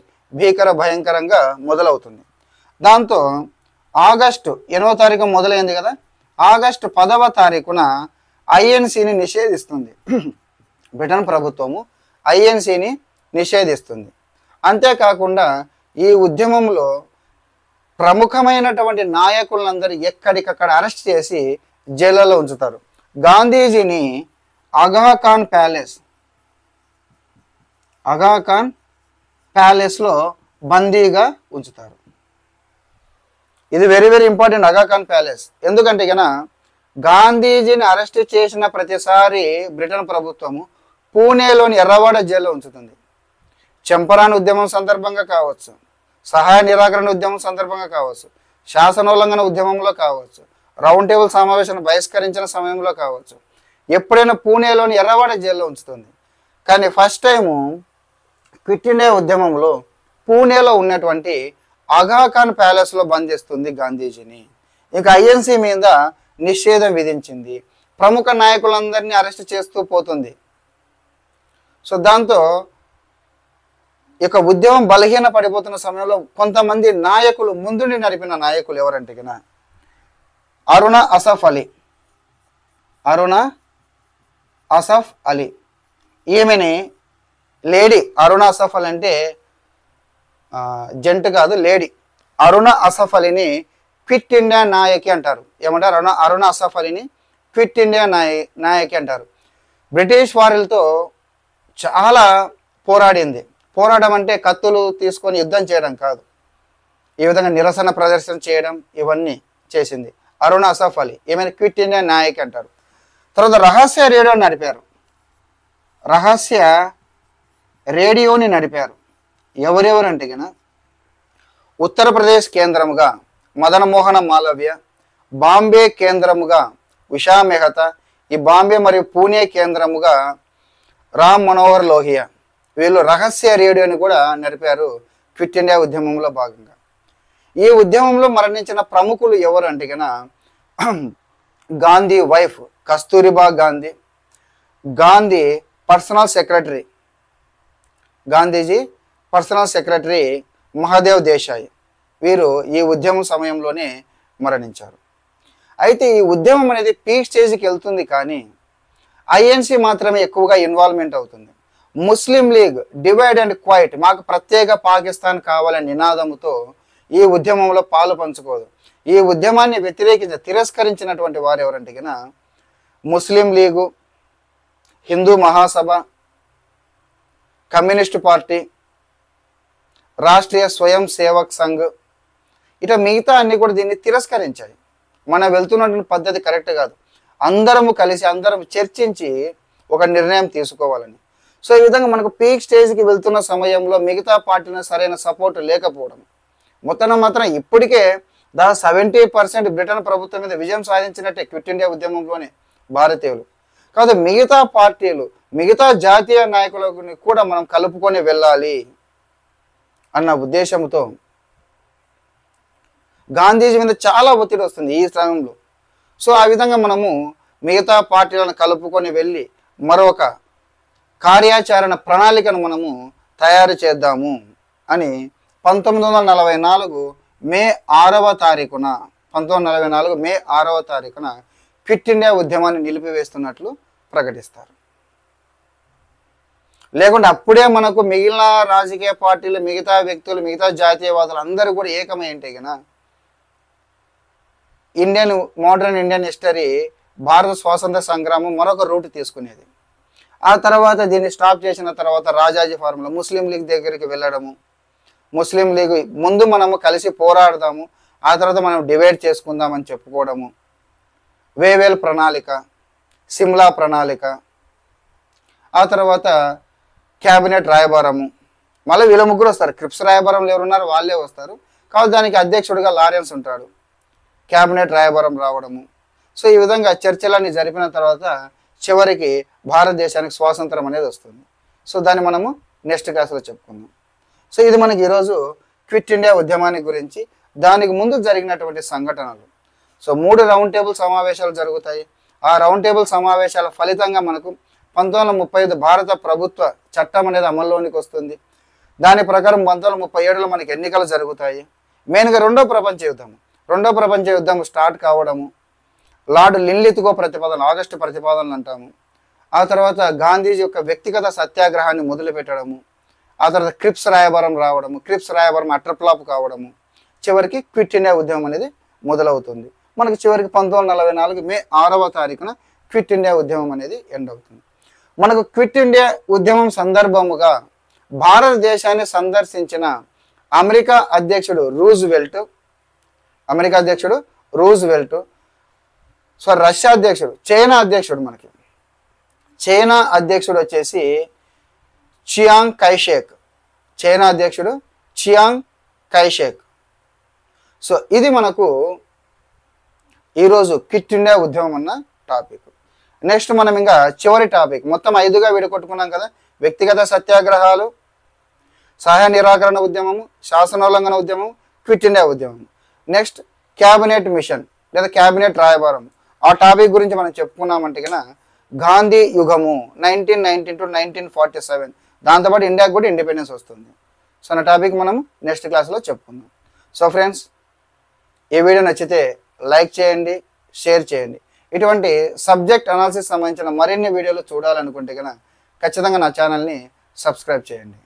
భయంకరంగా మొదలవుతుంది. దాంతో ఆగస్టు 8వ తారీఖు మొదలైంది కదా, ఆగస్టు 10వ తారీఖున ఐఎన్సిని నిషేధిస్తుంది. బ్రిటన్ ప్రభుత్వము ఐఎన్సిని నిషేధిస్తుంది. అంతేకాకుండా ఈ ఉద్యమంలో ప్రముఖమైనటువంటి నాయకులందరూ ఎక్కడికక్కడ అరెస్ట్ చేసి జైళ్ళలో ఉంచుతారు. గాంధీజీని ఆగాఖాన్ ప్యాలెస్లో బందీగా ఉంచుతారు. ఇది very very important, Aga Khan palace. ఎందుకంటే కన గాంధీజీని అరెస్ట్ చేసిన ప్రతిసారి బ్రిటన్ ప్రభుత్వము పూణేలోని ఎర్రవాడ జైల్లో ఉంచుతుంది. చంపారణ్ ఉద్యమం సందర్భంగా కావచ్చు, సహాయ నిరాకరణ ఉద్యమం సందర్భంగా కావచ్చు, శాసనోల్లంఘన ఉద్యమంలో కావచ్చు, రౌండ్ టేబుల్ సమావేశాన్ని బహిష్కరించిన సమయంలో కావచ్చు, ఎప్పుడైనా పూణేలోని ఎర్రవాడ జైల్లో ఉంచుతుంది. కానీ ఫస్ట్ టైము క్విట్ ఇండియా ఉద్యమంలో పూణేలో ఉన్నటువంటి ఆగాఖాన్ ప్యాలెస్లో బంధిస్తుంది గాంధీజీని. ఇక ఐఎన్సి మీద నిషేధం విధించింది. ప్రముఖ నాయకులందరినీ అరెస్ట్ చేస్తూ పోతుంది. సో దాంతో ఇక ఉద్యమం బలహీన పడిపోతున్న సమయంలో కొంతమంది నాయకులు, ముందుండి నడిపిన నాయకులు ఎవరంటే కన్నా అరుణ అసఫ్ అలీ. ఈమెని లేడీ. అరుణ అసఫ్ అలీ అంటే జంట్ కాదు, లేడీ. అరుణ అసఫ్ అలీని క్విట్ ఇండియా నాయకి అంటారు. ఏమంటారు? అరుణ అసఫ్ అలీని క్విట్ ఇండియా నాయకి అంటారు. బ్రిటిష్ వారితో చాలా పోరాడింది. పోరాటం అంటే కత్తులు తీసుకొని యుద్ధం చేయడం కాదు, ఈ విధంగా నిరసన ప్రదర్శన చేయడం, ఇవన్నీ చేసింది అరుణ అసఫ్ అలీ. ఈమెను క్విట్ ఇండియా నాయకి అంటారు. తర్వాత రహస్య రేడియోని నడిపారు. ఎవరెవరంటే కన ఉత్తరప్రదేశ్ కేంద్రముగా మదన్ మోహన మాలవ్య, బాంబే కేంద్రముగా ఉషా మెహతా, ఈ బాంబే మరియు పూణే కేంద్రముగా రామ్ మనోహర్ లోహియా. వీళ్ళు రహస్య రేడియోని కూడా నడిపారు క్విట్ ఇండియా ఉద్యమంలో భాగంగా. ఈ ఉద్యమంలో మరణించిన ప్రముఖులు ఎవరు అంటే కన Gandhi wife Kasturba Gandhi, Gandhi personal secretary, Gandhiji personal secretary Mahadev Desai. వీరు ఈ ఉద్యమం సమయంలోనే మరణించారు. అయితే ఈ ఉద్యమం అనేది పీక్ స్టేజ్కి వెళ్తుంది, కానీ ఐఎన్సి మాత్రమే ఎక్కువగా ఇన్వాల్వ్మెంట్ అవుతుంది. ముస్లిం లీగ్ డివైడ్ అండ్ క్వైట్, మాకు ప్రత్యేక పాకిస్తాన్ కావాలనే నినాదంతో ఈ ఉద్యమంలో పాలు పంచుకోదు. ఈ ఉద్యమాన్ని తిరస్కరించినటువంటి వారు ఎవరంటే కన్నా ముస్లిం లీగు, హిందూ మహాసభ, కమ్యూనిస్ట్ పార్టీ, రాష్ట్రీయ స్వయం సేవక్ సంఘ్, ఇట్లా మిగతా అన్ని కూడా దీన్ని తిరస్కరించాయి. మనం వెళ్తున్నటువంటి పద్ధతి కరెక్ట్ కాదు. అందరము కలిసి అందరం చర్చించి ఒక నిర్ణయం తీసుకోవాలని. సో ఈ విధంగా మనకు పీక్ స్టేజ్కి వెళ్తున్న సమయంలో మిగతా పార్టీలకు సరైన సపోర్ట్ లేకపోవడం, మాత్రం ఇప్పటికే దాదాపు 70% బ్రిటన్ ప్రభుత్వం మీద విజయం సాధించినట్టే క్విట్ ఇండియా ఉద్యమంలోనే భారతీయులు. కాదు మిగతా పార్టీలు, మిగతా జాతీయ నాయకులను కూడా మనం కలుపుకొని వెళ్ళాలి అన్న ఉద్దేశంతో గాంధీజీ మీద చాలా ఒత్తిడి వస్తుంది ఈ సమయంలో. సో ఆ విధంగా మనము మిగతా పార్టీలను కలుపుకొని వెళ్ళి మరొక కార్యాచరణ ప్రణాళికను మనము తయారు చేద్దాము అని 1944 మే 6వ తారీఖున క్విట్ ఇండియా ఉద్యమాన్ని నిలిపివేస్తున్నట్లు ప్రకటిస్తారు. లేకుంటే అప్పుడే మనకు మిగిలిన రాజకీయ పార్టీలు, మిగతా వ్యక్తులు, మిగతా జాతీయవాదులు అందరూ కూడా ఏకమై ఉంటే కన్నా మోడర్న్ ఇండియన్ హిస్టరీ, భారత స్వాతంత్ర సంగ్రామం మరొక రూట్ తీసుకునేది. ఆ తర్వాత దీన్ని స్టాప్ చేసిన తర్వాత రాజాజీ ఫార్ములా ముస్లిం లీగ్ దగ్గరికి వెళ్ళడము, ముస్లిం లీగ్ ముందు మనము కలిసి పోరాడదాము, ఆ తర్వాత మనం డివైడ్ చేసుకుందామని చెప్పుకోవడము, వేవేల్ ప్రణాళిక, సిమ్లా ప్రణాళిక, ఆ తర్వాత క్యాబినెట్ రాయబారము. మళ్ళీ వీళ్ళ ముగ్గురు వస్తారు. క్రిప్స్ రాయబారంలో ఎవరున్నారు వాళ్ళే వస్తారు. కాబట్టి దానికి అధ్యక్షుడిగా లారెన్స్ ఉంటాడు. క్యాబినెట్ రాయబారం రావడము. సో ఈ విధంగా చర్చలన్నీ జరిపిన తర్వాత చివరికి భారతదేశానికి స్వాతంత్రం అనేది వస్తుంది. సో దాన్ని మనము నెక్స్ట్ క్లాస్లో చెప్పుకుందాం. సో ఇది మనకి ఈరోజు క్విట్ ఇండియా ఉద్యమానికి గురించి, దానికి ముందు జరిగినటువంటి సంఘటనలు. సో 3 రౌండ్ టేబుల్ సమావేశాలు జరుగుతాయి. ఆ రౌండ్ టేబుల్ సమావేశాల ఫలితంగా మనకు 1935 భారత ప్రభుత్వ చట్టం అనేది అమల్లోనికి వస్తుంది. దాని ప్రకారం 1937లో మనకి ఎన్నికలు జరుగుతాయి. మెయిన్గా 2వ ప్రపంచ యుద్ధం, రెండో ప్రపంచ యుద్ధం స్టార్ట్ కావడము, లార్డ్ లిన్లిత్గో ప్రతిపాదన, ఆగస్టు ప్రతిపాదనలు అంటాము. ఆ తర్వాత గాంధీజీ యొక్క వ్యక్తిగత సత్యాగ్రహాన్ని మొదలు పెట్టడము, ఆ తర్వాత క్రిప్స్ రాయబారం రావడము, క్రిప్స్ రాయబారం అట్రప్లాప్ కావడము, చివరికి క్విట్ ఇండియా ఉద్యమం అనేది మొదలవుతుంది. మనకి చివరికి 1944 మే 6వ తారీఖున క్విట్ ఇండియా ఉద్యమం అనేది ఎండ్ అవుతుంది. మనకు క్విట్ ఇండియా ఉద్యమం సందర్భముగా భారతదేశాన్ని సందర్శించిన అమెరికా అధ్యక్షుడు రూజ్వెల్ట్, సో రష్యా అధ్యక్షుడు, చైనా అధ్యక్షుడు వచ్చేసి చియాంగ్ కైషేక్. సో ఇది మనకు ఈరోజు క్విట్ ఇండియా ఉద్యమం అన్న టాపిక్. నెక్స్ట్ మనం ఇంకా చివరి టాపిక్, మొత్తం 5గా విడగొట్టుకున్నాం కదా. వ్యక్తిగత సత్యాగ్రహాలు, సహాయ నిరాకరణ ఉద్యమము, శాసనోల్లంఘన ఉద్యమం, క్విట్ ఇండియా ఉద్యమం. నెక్స్ట్ క్యాబినెట్ మిషన్ లేదా క్యాబినెట్ రాయబారం. ఆ టాపిక్ గురించి మనం చెప్పుకున్నామంటే కన్నా గాంధీ యుగము 1919 to 1947, దాంతోపాటు ఇండియాకి కూడా ఇండిపెండెన్స్ వస్తుంది. సో నా టాపిక్ మనం నెక్స్ట్ క్లాస్లో చెప్పుకుందాం. సో ఫ్రెండ్స్, ఈ వీడియో నచ్చితే లైక్ చేయండి, షేర్ చేయండి. ఇటువంటి సబ్జెక్ట్ అనాలిసిస్ సంబంధించిన మరిన్ని వీడియోలు చూడాలనుకుంటే కనుక ఖచ్చితంగా నా ఛానల్ని సబ్స్క్రైబ్ చేయండి.